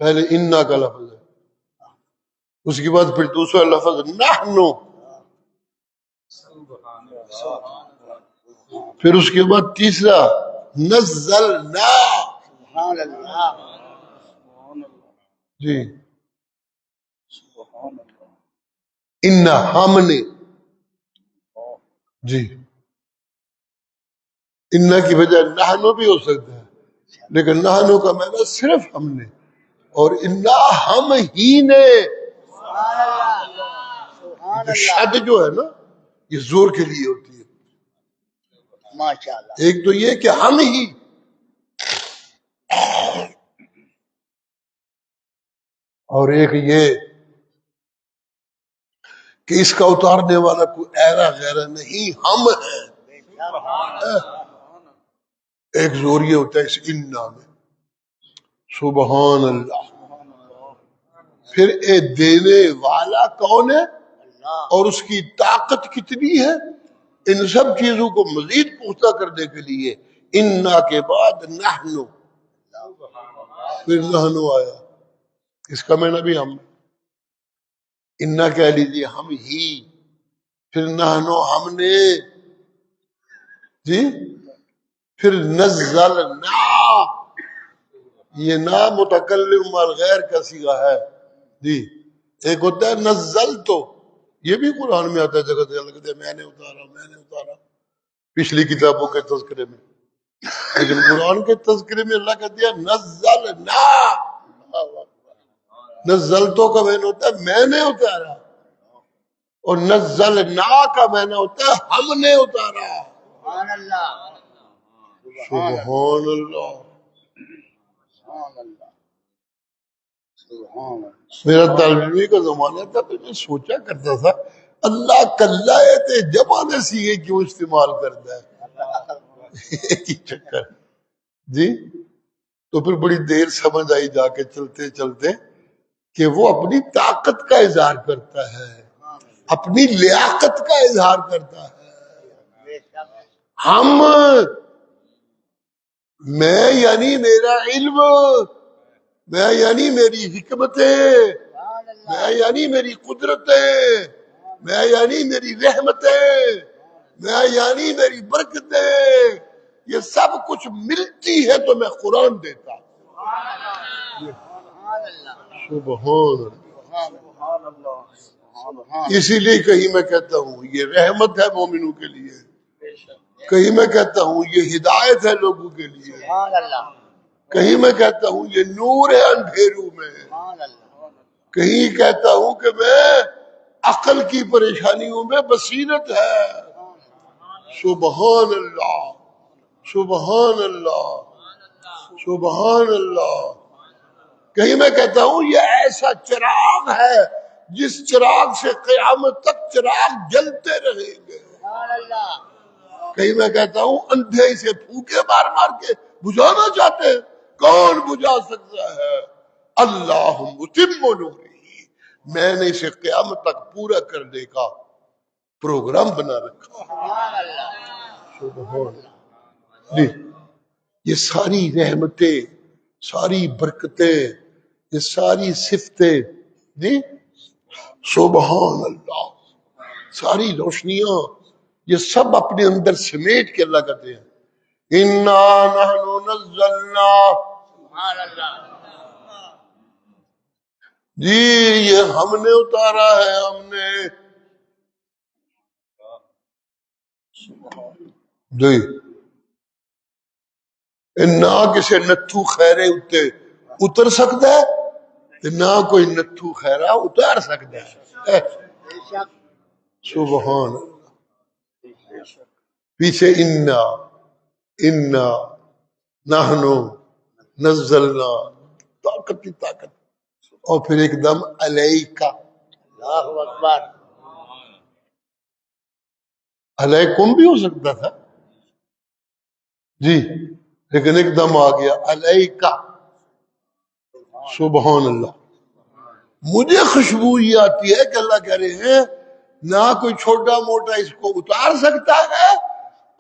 پہلے انا کا لفظ ہے، اس کے بعد پھر دوسرا لفظ نحنو، پھر اس کے بعد تیسرا نزلنا، سبحان اللہ سبحان اللہ جی سبحان اللہ ان ہم نے جی ان کی بجائے نحنو بھی ہو سکتا ہے لیکن نحنو کا معنی صرف ہم نے اور انا ہم ہی نے سبحان اللہ سبحان جو اللہ شد جو ہے نا یہ زور کے لیے ہوتی ہے ماشاء اللہ ایک تو یہ کہ ہم ہی اور ایک یہ کہ اس کا اتارنے والا کوئی ایرا غیرہ نہیں ہم ہے ایک زور یہ ہوتا ہے اس انا میں سبحان اللہ پھر اے دینے والا کون ہے اللہ اور اس کی طاقت کتنی ہے ان سب چیزوں کو مزید پختہ کرنے کے لیے انا کے بعد نحنو پھر نحنو آیا اس کا معنی بھی ہم انا کہہ لیجیے ہم ہی پھر نحنو ہم نے جی پھر نزلنا یہ نا متکلم والغیر کا صیغہ ہے جی ایک ہوتا ہے نزل تو یہ بھی قرآن میں آتا ہے جگہ جگہ کہتے ہیں میں نے اتارا پچھلی کتابوں کے تذکرے میں لیکن قرآن کے تذکرے میں اللہ کہتے ہیں نزلنا نزل تو کا معنی ہوتا ہے میں نے اتارا اور نزلنا کا معنی ہوتا ہے ہم نے اتارا سبحان اللہ سبحان اللہ سبحان اللہ سبحان اللہ میرا طالب علمی کا زمانہ تھا تو میں سوچا کرتا تھا اللہ کلا ہے جمع سی ہے کیوں استعمال کرتا ہے ایک ہی چکر جی تو پھر بڑی دیر سمجھ آئی جا کے چلتے چلتے کہ وہ اپنی طاقت کا اظہار کرتا ہے اپنی لیاقت کا اظہار کرتا ہے بے شک ہم میں یعنی میرا علم میں یعنی میری حکمتیں سبحان اللہ میں یعنی میری قدرتیں میں یعنی میری رحمتیں میں یعنی میری برکتیں یہ سب کچھ ملتی ہے تو میں قرآن دیتا ہوں سبحان اللہ سبحان سبحان اللہ سبحان اسی لیے کہیں میں کہتا ہوں یہ رحمت ہے مومنوں کے لیے بے شک کہیں میں کہتا ہوں یہ ہدایت ہے لوگوں کے لیے سبحان اللہ کہیں میں کہتا ہوں یہ نور ہے اندھیروں میں سبحان اللہ کہیں کہتا ہوں کہ میں عقل کی پریشانیوں میں بصیرت ہے سبحان اللہ سبحان اللہ سبحان اللہ کہیں میں کہتا ہوں یہ ایسا چراغ ہے جس چراغ سے قیامت تک چراغ جلتے رہیں گے سبحان اللہ کہیں میں کہتا ہوں اندھے اسے پھوکے مار مار کے بجھانا چاہتے ہیں کون بجھا سکتا ہے اللہ متم نوری میں نے اسے قیامت تک پورا کرنے کا پروگرام بنا رکھا سبحان اللہ سبحان اللہ جی یہ ساری رحمتیں ساری برکتیں یہ ساری صفتیں جی سبحان اللہ ساری روشنیاں یہ سب اپنے اندر سمیٹ کے اللہ کہتے ہیں انا نحن نزلنا سبحان اللہ جی یہ ہم نے اتارا ہے ہم نے جی نہ کسی نتھو خیرے اتے اتر سکتا ہے نہ کوئی نتھو خیرہ اتار سکتا ہے بے شک سبحان اللہ پیچھے انا نحنو نزلنا طاقت کی طاقت اور پھر ایک دم علیکا اللہ اکبر علیکم بھی ہو سکتا تھا جی لیکن ایک دم آ گیا علیکا سبحان اللہ مجھے خوشبو یہ آتی ہے کہ اللہ کہہ رہے ہیں نہ کوئی چھوٹا موٹا اس کو اتار سکتا ہے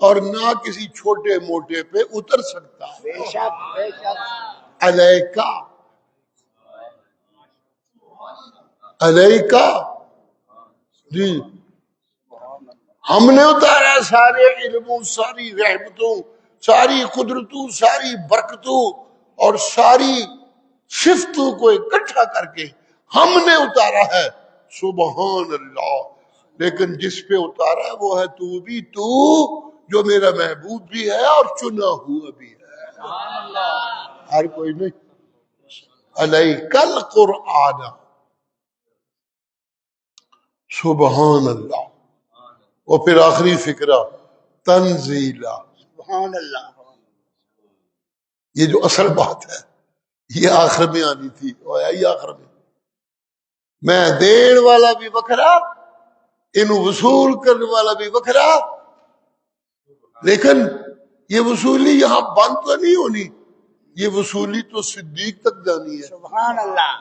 اور نہ کسی چھوٹے موٹے پہ اتر سکتا ہے بے شک علیکا علیکا جی ہم نے اتارا سارے علموں ساری رحمتوں ساری قدرتوں ساری برکتوں اور ساری صفتوں کو اکٹھا کر کے ہم نے اتارا ہے، سبحان اللہ۔ لیکن جس پہ اتارا ہے وہ ہے تو بھی، تو جو میرا محبوب بھی ہے اور چنا ہوا بھی ہے، ہر کوئی نہیں۔ علیک القرآن، سبحان اللہ۔ اور پھر آخری فقرہ تنزیلا، سبحان اللہ۔ یہ جو اصل بات ہے یہ آخر میں آنی تھی، اور آئی آخر میں دین والا بھی بکھرا، ان وصول کرنے والا بھی بکھرا، لیکن یہ وصولی یہاں بند تو نہیں ہونی، یہ وصولی تو صدیق تک جانی ہے، سبحان اللہ۔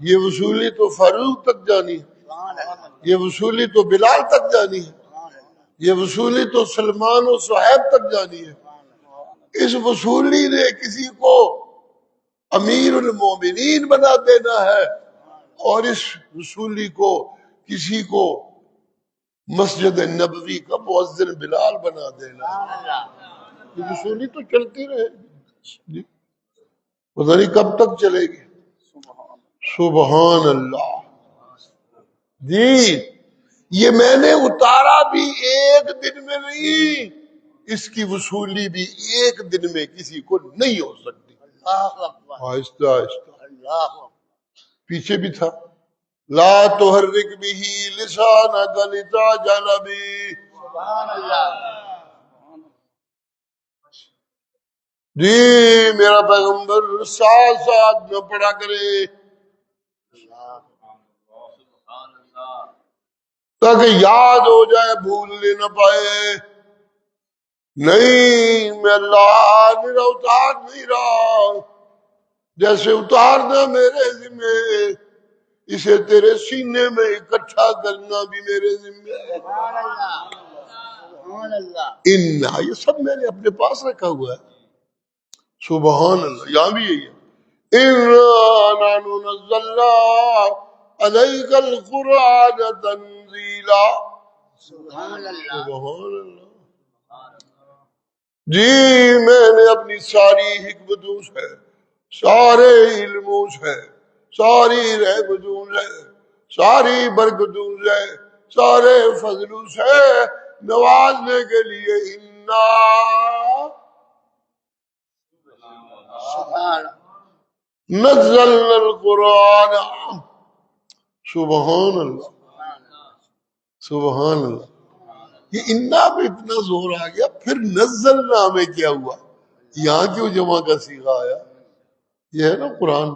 یہ وصولی تو فاروق تک جانی ہے، سبحان اللہ۔ یہ وصولی تو بلال تک جانی ہے، یہ وصولی تو سلمان و صہیب تک جانی ہے۔ اس وصولی نے کسی کو امیر المومنین بنا دینا ہے، اور اس وصولی کو کسی کو مسجد نبوی کا مؤذن بلال بنا دینا ہے۔ یہ وصولی تو چلتی رہے گی، پتہ نہیں کب تک چلے گی۔ سبحان اللہ۔ جی یہ میں نے اتارا بھی ایک دن میں نہیں، اس کی وصولی بھی ایک دن میں کسی کو نہیں ہو سکتی۔ اللہ اکبر۔ آہستہ آہستہ اللہ اکبر۔ پیچھے بھی تھا، لا تحرک به لسانک لتعجل به، سبحان اللہ۔ جی میرا پیغمبر ساتھ ساتھ نہ پڑھا کرے تاکہ یاد ہو جائے، بھولنے نہ پائے۔ نہیں میں اللہ میرا اتار نہیں رہا، جیسے اتارنا میرے ذمہ، اسے تیرے سینے میں اکٹھا کرنا بھی میرے ذمہ ہے۔ سبحان اللہ۔ سبحان اللہ۔ انہا، یہ سب میں نے اپنے پاس رکھا ہوا ہے۔ سبحان اللہ، یہاں بھی یہی ہے، اِنَّا نَحْنُ نَزَّلْنَا عَلَيْكَ الْقُرْآنَ تَنزِيلًا۔ سبحان اللہ۔ سبحان اللہ۔ جی میں نے اپنی ساری حکمتوں سے، سارے علموں سے، ساری رحمتوں سے، ساری برکتوں سے، سارے فضلوں سے نوازنے کے لیے اِنَّا سبحان نزلنا القرآن۔ سبحان اللہ، سبحان اللہ۔ یہ انا پہ اتنا زور آ گیا، پھر نزلنا میں کیا ہوا؟ یہاں کیوں جمع کا صیغہ آیا؟ یہ ہے نا قرآن،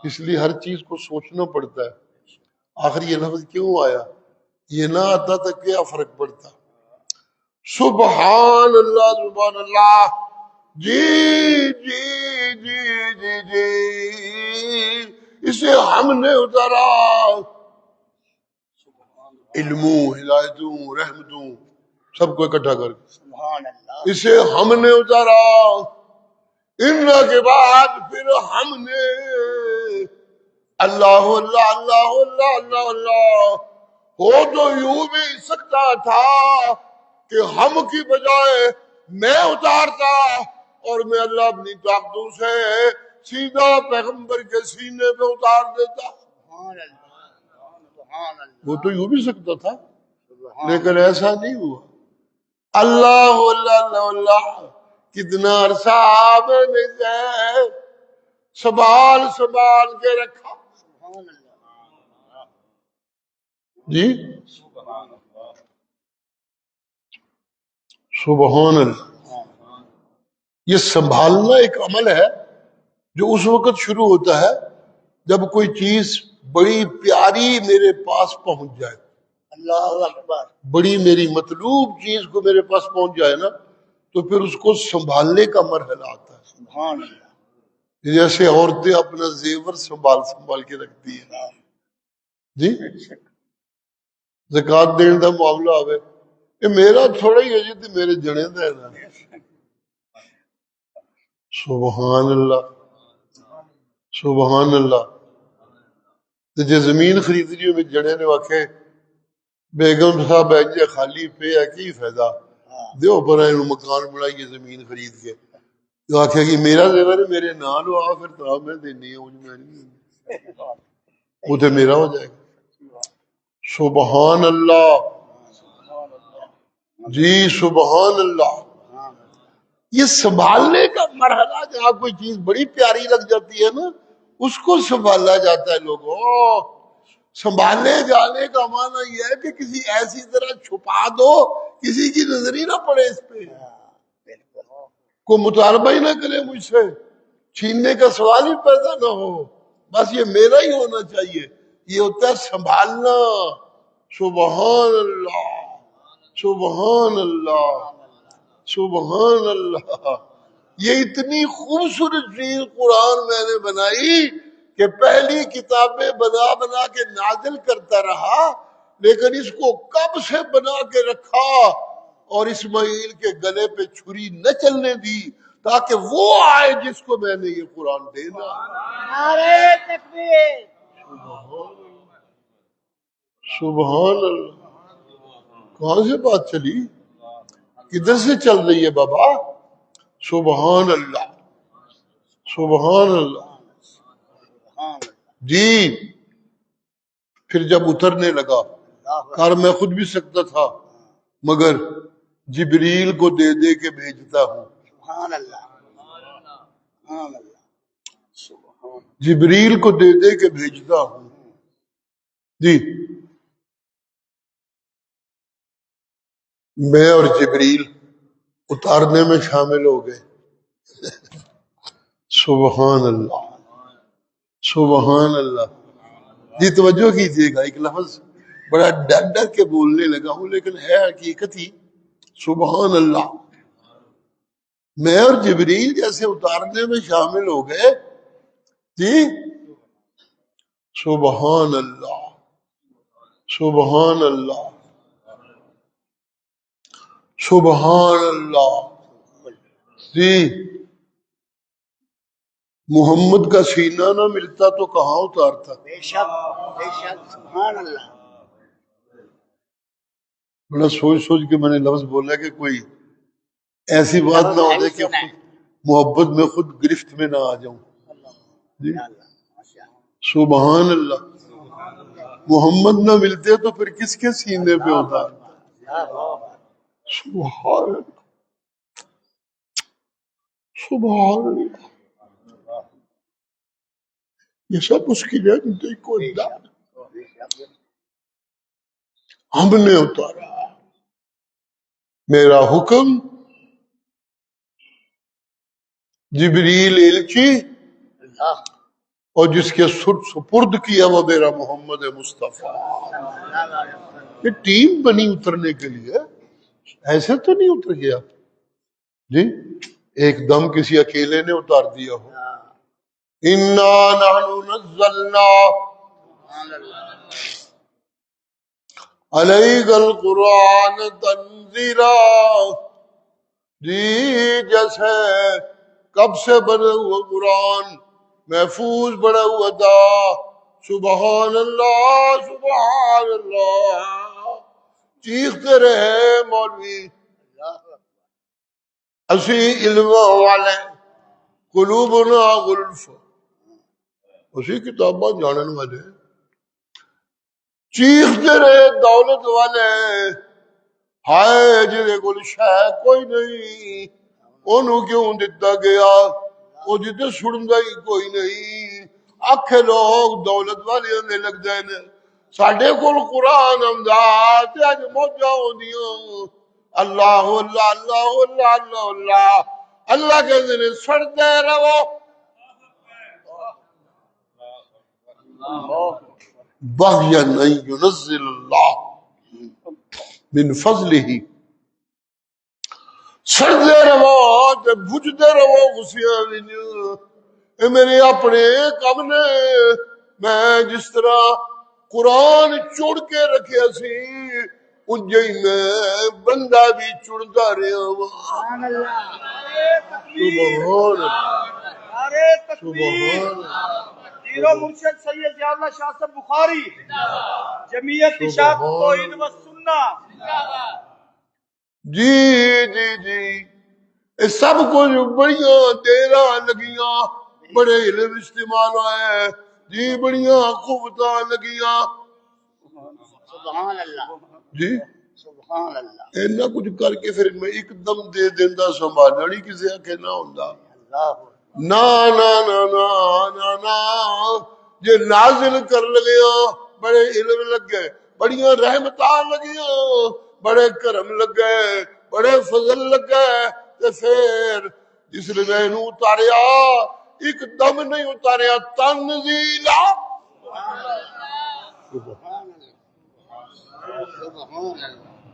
اس لیے ہر چیز کو سوچنا پڑتا ہے۔ آخر یہ لفظ کیوں آیا؟ یہ نہ آتا تو کیا فرق پڑتا؟ سبحان اللہ، سبحان اللہ۔ جی جی جی جی جی اسے ہم نے اتارا، علموں، ہدایتوں، رحمتوں سب کو اکٹھا کر کے سبحان اللہ۔ اسے ہم نے اتارا۔ ان کے بعد پھر ہم نے اللہ اللہ اللہ اللہ اللہ اللہ، ہو تو یوں بھی سکتا تھا کہ ہم کی بجائے میں اتارتا، اور میں اللہ اپنی طاقتوں سے سیدھا پیغمبر کے سینے پہ اتار دیتا۔ سبحان اللہ۔ سبحان اللہ۔ وہ تو یوں بھی سکتا تھا، لیکن ایسا نہیں ہوا۔ اللہ اللہ اللہ اللہ، کتنا عرصہ میں نے سنبھال سنبھال کے رکھا۔ سبحان اللہ۔ جی سبحان اللہ۔ یہ سنبھالنا ایک عمل ہے جو اس وقت شروع ہوتا ہے جب کوئی چیز بڑی پیاری میرے پاس پہنچ جائے، اللہ اکبر۔ بڑی میری مطلوب چیز کو میرے پاس پہنچ جائے نا، تو پھر اس کو سنبھالنے کا مرحلہ آتا ہے۔ سبحان اللہ۔ جیسے عورتیں اپنا زیور سنبھال سنبھال کے رکھتی ہیں۔ جی زکات دینے کا معاملہ آوے، یہ میرا تھوڑا ہی ہے جی، تے میرے جنے دا ہے نا۔ سبحان اللہ، سبحان اللہ۔ تے جے زمین خریدنی ہوئے جنے نے آکھے بیگم صاحب ایجے خالی پہ ہے کی فائدہ، دیو پر اینو مکان بنائیے زمین خرید کے، تو آخیا کہ میرا زیور میرے نال ہو پھر تو میں دینی ہے میں نہیں وہ تو میرا ہو جائے گا. سبحان اللہ جی سبحان اللہ. یہ سنبھالنے کا مرحلہ جہاں کوئی چیز بڑی پیاری لگ جاتی ہے نا اس کو سنبھالا جاتا ہے. لوگوں سنبھالنے جانے کا معنی یہ ہے کہ کسی ایسی طرح چھپا دو کسی کی نظر ہی نہ پڑے اس پہ، کوئی مطالبہ ہی نہ کرے مجھ سے، چھیننے کا سوال ہی پیدا نہ ہو، بس یہ میرا ہی ہونا چاہیے. یہ ہوتا ہے سنبھالنا. سبحان اللہ سبحان اللہ سبحان اللہ. یہ اتنی خوبصورت چیز قرآن میں نے بنائی کہ پہلی کتابیں بنا بنا کے نازل کرتا رہا، لیکن اس کو کب سے بنا کے رکھا اور اسماعیل کے گلے پہ چھری نہ چلنے دی تاکہ وہ آئے جس کو میں نے یہ قرآن دینا. نعرہ تکبیر. سبحان اللہ. کہاں سے بات چلی؟ کدھر سے چل رہی ہے بابا؟ سبحان اللہ سبحان اللہ. جی پھر جب اترنے لگا کار میں خود بھی سکتا تھا مگر جبریل کو دے دے کے بھیجتا ہوں. سبحان اللہ سبحان اللہ سبحان. جبریل کو دے دے کے بھیجتا ہوں. جی میں اور جبریل اتارنے میں شامل ہو گئے. سبحان اللہ سبحان اللہ. جی توجہ کیجیے گا، ایک لفظ بڑا ڈر ڈر کے بولنے لگا ہوں لیکن ہے حقیقت ہی. سبحان اللہ. میں اور جبریل جیسے اتارنے میں شامل ہو گئے. جی سبحان اللہ سبحان اللہ سبحان اللہ. جی محمد کا سینہ نہ ملتا تو کہاں اتارتا. بے شک بے شک. سبحان اللہ. بڑا سوچ سوچ کے میں نے لفظ بولا کہ کوئی ایسی بات نہ ہو جائے کہ خود محبت میں خود گرفت میں نہ آ جاؤں. جی سبحان اللہ. محمد نہ ملتے تو پھر کس کے سینے پہ ہوتا. سبحان اللہ سبحان اللہ. یہ سب اس کی جانتے کو ہم نے اتارا. میرا حکم جبریل الچی اور جس کے سپرد کیا وہ میرا محمد مصطفیٰ. یہ ٹیم بنی اترنے کے لیے، ایسے تو نہیں اتر گیا جی ایک دم کسی اکیلے نے اتار دیا ہو. انا نحن نزلنا علیک القرآن تنزیلا. جی جیسے کب سے بنا ہوا قرآن محفوظ بنا ہوا تھا. سبحان اللہ سبحان اللہ. چیختے رہے مولوی اسی علم والے قلوبنا غلف، اسی کتاباں جانن والے چیختے رہے دولت والے ہائے جدے کول شے کوئی نہیں انہوں کیوں دتا گیا، وہ جدے سندا ہی کوئی نہیں. آکھے لوگ دولت والے نے لگ دے نے ساڈے کول قرآن آندا تے اج موجاں ہوندیاں. اللہ اللہ اللہ اللہ اللہ اللہ. اللہ کہندے نے سڑتے رہو بغیا ان ينزل اللہ من فضلہ. سڑتے رہو تے بجھتے رہو غصیاں وچ. اے میرے اپنے کم نے میں جس طرح قرآن چڑ کے رکھیا سی انجے ہی میں بندہ بھی چڑتا رہا ہوں. سبحان اللہ. سبحان نعرہ تکبیر. سبحان پیرو مرشد سید ضیاء اللہ شاہ صاحب بخاری جمعیت اشاعت توحید و سنہ. جی جی جی یہ سب کچھ بڑیاں دیراں لگیاں، بڑے علم استعمال ہوئے جی، بڑیاں قوتاں لگیاں سبحان اللہ، جی، سبحان اللہ، اینا کچھ کر کے پھر میں ایک دم دے دیندہ سنبھالنا نہیں کسی آکھے نہ ہوندا، اللہ نا نا نا نا نا نا، جے نازل کر لگیا بڑے علم لگ گئے، بڑیاں رحمتاں لگیاں، بڑے کرم لگ گئے، بڑے فضل لگ گئے، تے پھر جس نے میں نو اتاریا ایک دم نہیں اتاریا، تنزیلا سبحان اللہ،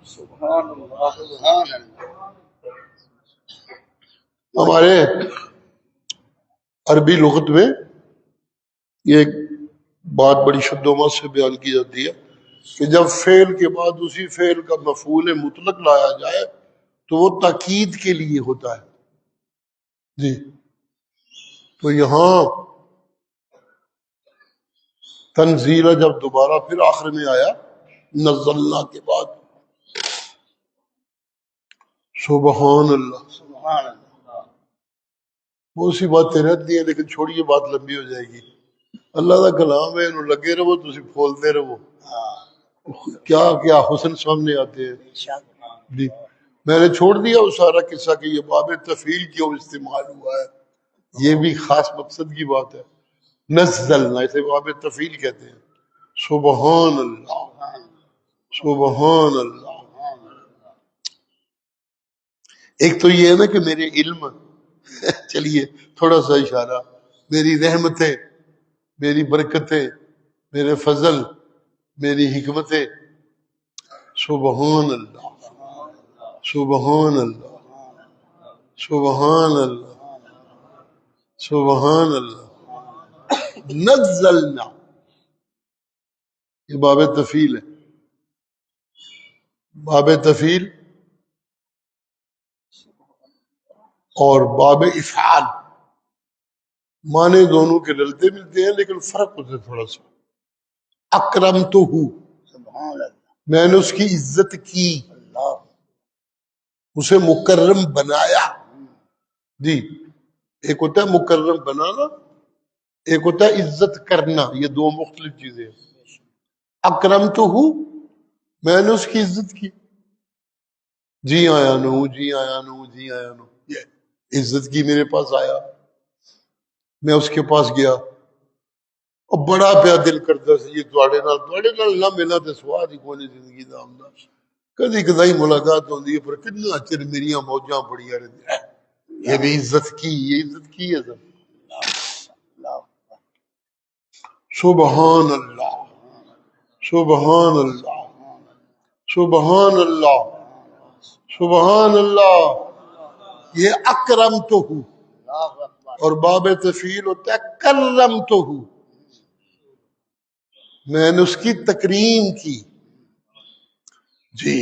سبحان اللہ، سبحان اللہ، ہمارے عربی لغت میں یہ ایک بات بڑی شدومت سے بیان کی جاتی ہے کہ جب فعل کے بعد اسی فعل کا مفعول مطلق لایا جائے تو وہ تاکید کے لیے ہوتا ہے جی، تو یہاں تنزیلہ جب دوبارہ پھر آخر میں آیا نزلنا کے بعد، سبحان اللہ، سبحان اللہ، بہت سی باتیں رہتی ہیں لیکن چھوڑیے بات لمبی ہو جائے گی، اللہ کا کلام ہے، انہوں لگے رہو تسی پھولتے رہو، کیا کیا حسن سامنے آتے ہیں جی۔ میں نے چھوڑ دیا وہ سارا قصہ کہ یہ باب تفعیل کیوں استعمال ہوا ہے، یہ بھی خاص مقصد کی بات ہے، نزلنا اسے باب تفعیل کہتے ہیں، سبحان اللہ، سبحان اللہ۔ ایک تو یہ ہے نا کہ میرے علم چلیے تھوڑا سا اشارہ، میری رحمتیں، میری برکتیں، میرے فضل، میری حکمتیں، سبحان اللہ، سبحان اللہ، سبحان اللہ، سبحان اللہ، نزلنا، یہ باب تفعیل ہے، باب تفعیل اور باب افعال معنی دونوں کے ڈلتے ملتے ہیں لیکن فرق ہوتا ہے تھوڑا سا۔ اکرمتہ، سبحان اللہ، میں نے اس کی عزت کی، اللہ، اسے مکرم بنایا جی، ایک ہوتا ہے مکرم بنانا، ایک ہوتا ہے عزت کرنا، یہ دو مختلف چیزیں ہیں۔ اکرمتہ، میں نے اس کی عزت کی، جی آیا نو، جی آیا نو، جی آیا نو، یہ عزت کی، میرے پاس آیا، میں اس کے پاس گیا اور بڑا پیا دل کرتا سی یہ تواڈے نال نہ ملا تے سواد ہی کوئی نہیں زندگی دا آمدا، کدی کدائی ملاقات ہوندی ہے پر کتنا چر میریاں موجاں پڑیاں رہندیاں، یہ بھی عزت کی، یہ عزت کی ہے سب۔ اللہ، سبحان اللہ، سبحان اللہ، سبحان اللہ، سبحان اللہ، یہ اکرمتہ، اللہ اکبر، اور باب تفعیل ہوتا ہے کرمتہ، میں نے اس کی تکریم کی جی۔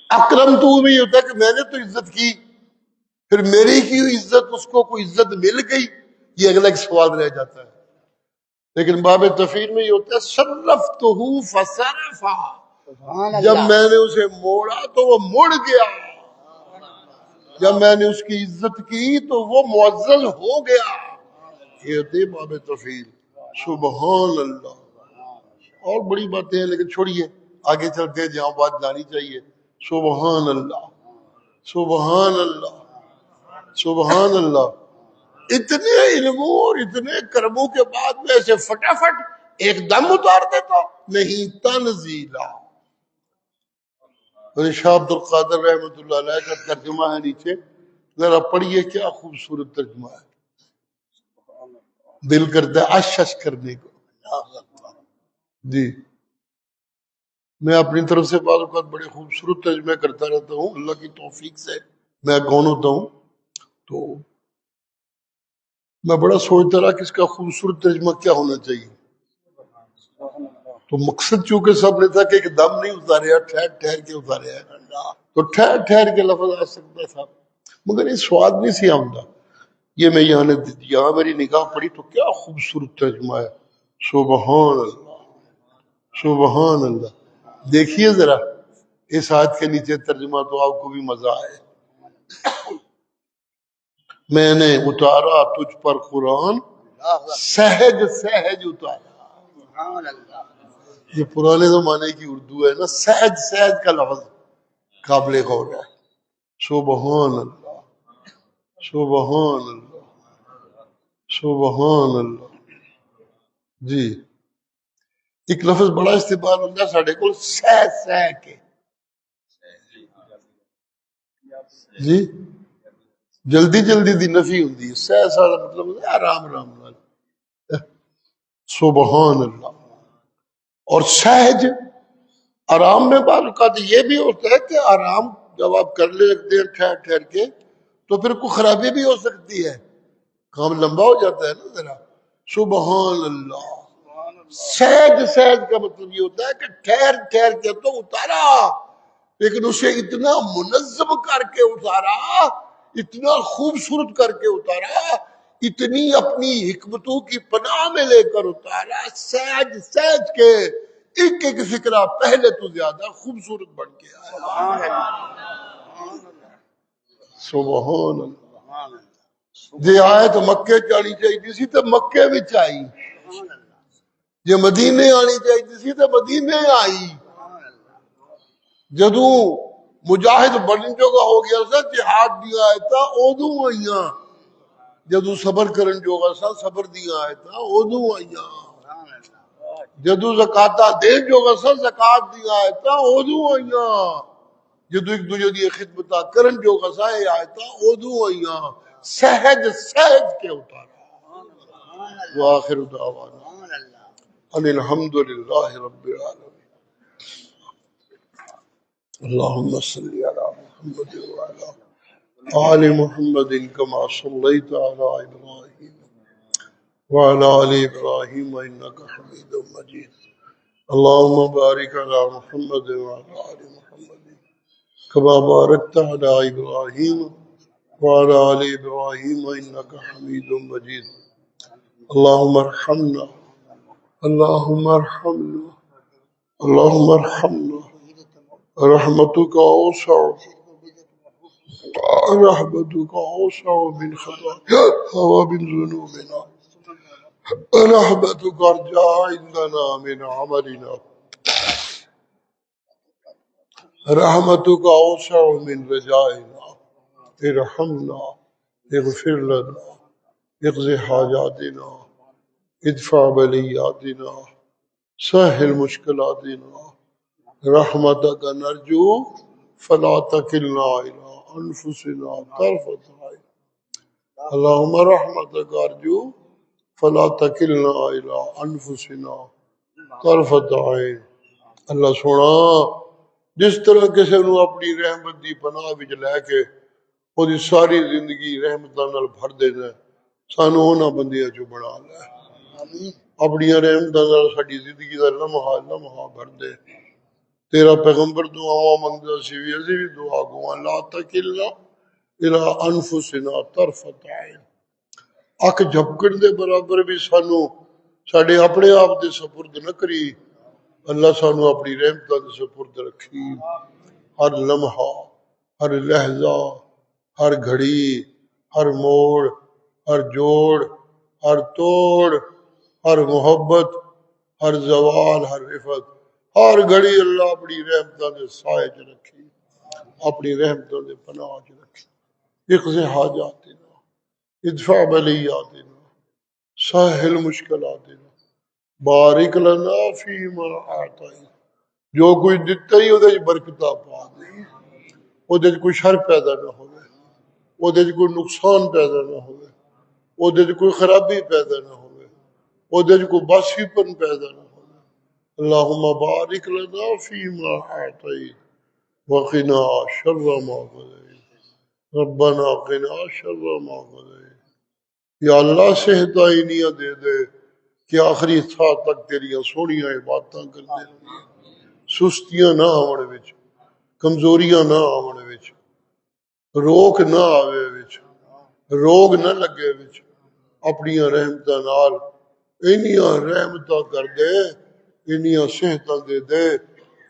اکرمتہ بھی ہوتا ہے کہ میں نے تو عزت کی، پھر میری کی عزت اس کو کوئی عزت مل گئی، یہ اگلا ایک سوال رہ جاتا ہے، لیکن باب تفعیل میں یہ ہوتا ہے صرفتہ فصرفا، سبحان جب اللہ، میں نے اسے موڑا تو وہ مڑ گیا، جب میں نے اس کی عزت کی تو وہ معزز ہو گیا، یہ ہوتے ہیں باب تفعیل، سبحان اللہ۔ اور بڑی باتیں ہیں لیکن چھوڑیے آگے چلتے ہیں جہاں بات جانی چاہیے، سبحان اللہ، سبحان اللہ، سبحان اللہ۔ اتنے علموں اور اتنے کرموں کے بعد میں اسے فٹافٹ ایک دم اتار دیتا نہیں، تنزیلا۔ اور شاہ عبد القادر رحمۃ اللہ علیہ کا ترجمہ ہے نیچے، ذرا پڑھیے، کیا خوبصورت ترجمہ ہے، دل کرتا ہے اشش کرنے کو اللہ اکبر، جی۔ میں اپنی طرف سے بعض اوقات بڑے خوبصورت ترجمے کرتا رہتا ہوں، اللہ کی توفیق سے میں کون ہوتا ہوں، تو میں بڑا سوچتا رہا کہ اس کا خوبصورت ترجمہ کیا ہونا چاہیے، تو مقصد چونکہ سب نے تھا کہ ایک دم نہیں اتاریا، ٹھہر ٹھہر کے اتاریا ہے، تو ٹھہر ٹھہر کے لفظ آ سکتا تھا مگر یہ سواد نہیں سی آمدہ، یہ میں یہاں میری نگاہ پڑی تو کیا خوبصورت ترجمہ ہے، سبحان اللہ، سبحان اللہ۔ دیکھیے ذرا اس آیت کے نیچے ترجمہ تو آپ کو بھی مزہ آئے. میں نے اتارا تجھ پر قرآن سہج سہج اتارا. سبحان اللہ. یہ پرانے زمانے کی اردو ہے نا، سہج سہج کا لفظ قابل غور ہے. سبحان اللہ سبحان اللہ سبحان اللہ. جی ایک لفظ بڑا استعمال ہوتا ہے ساڈے کول، سہ سہ کے. جی جلدی جلدی دی نفی ہوندی ہے، سہ سہ کا مطلب ہوتا ہے آرام آرام نال. سبحان اللہ. اور سہج آرام میں بعض اوقات یہ بھی ہوتا ہے کہ آرام جب آپ کر لیتے ہیں ٹھہر ٹھہر کے تو پھر کوئی خرابی بھی ہو سکتی ہے، کام لمبا ہو جاتا ہے نا ذرا. سبحان اللہ. سہج سہج کا مطلب یہ ہوتا ہے کہ ٹھہر ٹھہر کے تو اتارا، لیکن اسے اتنا منظم کر کے اتارا، اتنا خوبصورت کر کے اتارا، اتنی اپنی حکمتوں کی پناہ میں لے کر اتارا، سہج سہج کے ایک ایک فکرہ پہلے تو زیادہ خوبصورت بن گیا ہے. سبحان اللہ. سبحان اللہ. جی آیت مکے چانی چاہیے سی تو مکے وچ آئی، جی مدینے آنی چاہیے سی تو مدینے آئی. جدوں مجاہد بنن جوگا ہو گیا سا جہاد دیا آیتاں ادوں آئیاں، جدوں صبر کرن جوگا سا صبر دیا آیتاں ادوں آئیاں، جدوں زکاتاں دین جوگا سا زکات دیا آیتاں ادوں آئیاں، جدوں ایک دوجے دی خدمتاں کرن جوگا سا یہ آیتاں ادوں آئیاں. سہج سہج کے اتارا. وآخر دعوانا ان الحمد للہ رب العالمین. اللهم صل على محمد وعلى آل محمد كما صليت على إبراهيم وعلى آل إبراهيم إنك حميد مجيد. اللهم بارك على محمد وعلى آل محمد كما باركت على إبراهيم وعلى آل إبراهيم إنك حميد مجيد. اللهم ارحمنا اللهم ارحمنا اللهم ارحمنا. رحمتك أوسع رحمتك أوسع من خطايانا ومن ذنوبنا. رحمتك أرجى عندنا من عملنا. رحمتك أوسع من رجائنا. ارحمنا اغفر لنا اقض حاجاتنا ادفع بلیاتنا سهل مشکلاتنا. رحمتك نرجو فلا تكلنا إلى أنفسنا طرفة عين. اللهم رحمتك أرجو فلا تكلنا إلى أنفسنا طرفة عين. اللہ سونا جس طرح کسی نو اپنی رحمت دی پناہ وچ لے کے وہ دی ساری زندگی رحمتاں نال بھر دینا، سانو انہاں بندیاں چوں بنا لے. اپنی رحمتاں نال ساڈی زندگی دا لمحہ لمحہ بھر دے. تیرا پیغمبر دعا منگتا سی بھی اسی بھی دعا گوا لا تکلنا الى انفسنا طرفت عین. اکھ جھپکن دے برابر بھی سانو ساڈے اپنے آپ دے سپرد نہ کری. اللہ سانو اپنی رحمتاں دے سپرد رکھی. ہر لمحہ ہر لہجہ ہر گھڑی ہر موڑ ہر جوڑ ہر توڑ ہر محبت ہر زوال ہر رفت ہر گھڑی اللہ اپنی رحمتاں دے سائے چ رکھی، اپنی رحمتاں دے پناہ چ رکھی. اقضِ حاجاتنا ادفع بلیاتنا سہل مشکلاتنا بارک لنا فیما اعطیت. جو کچھ دتا ہی وہ برکتاں پا دے، وہ کوئی شر پیدا نہ ہوئے، وہ کوئی نقصان پیدا نہ ہوئے، وہ کوئی خرابی پیدا نہ ہوئے، وہ کوئی باسی پن پیدا نہ ہوئے. اللہم بارک لنا فیما اعطیت وقنا شر ما قضیت ربنا قنا شر ما قضیت. یا اللہ صحت اینیاں دے دے کہ آخری سال تک تیریاں سونیاں عبادتاں کرتے رہیے، سستیاں نہ آون وچ، کمزوریاں نہ آون وچ، روک نہ آوے وچ، روگ نہ لگے وچ. اپنیاں رحمتاں نال اینیاں رحمتاں کر دے، اینیاں صحتاں دے دے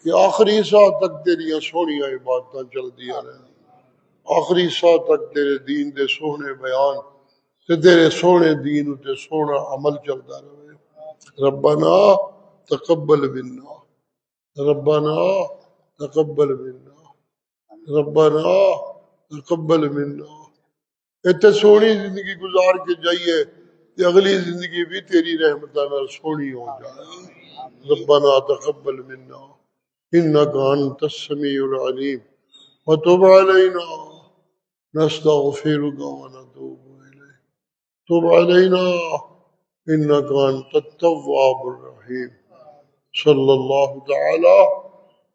کہ آخری سا تک تیریاں سونیاں عبادتاں چل دیا رہن، آخری سا تک تیرے دین دے سونے بیان تے تیرے سونے دین تے سونا عمل چلتا رہے۔ ربنا تقبل منا، ربنا تقبل منا، ربنا تقبل منا۔ اتنے سونی زندگی گزار کے جائیے کہ اگلی زندگی بھی تیری رحمتہ نال سونی ہو جائے۔ ربنا تقبل منا انك انت السميع العليم وتب علينا نستغفرك ونتوب اليك، تب علينا انك انت التواب الرحيم۔ صلى الله تعالى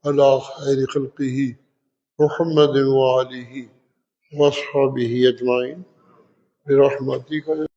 على خير خلقه محمد وآله وصحبه أجمعين برحمتك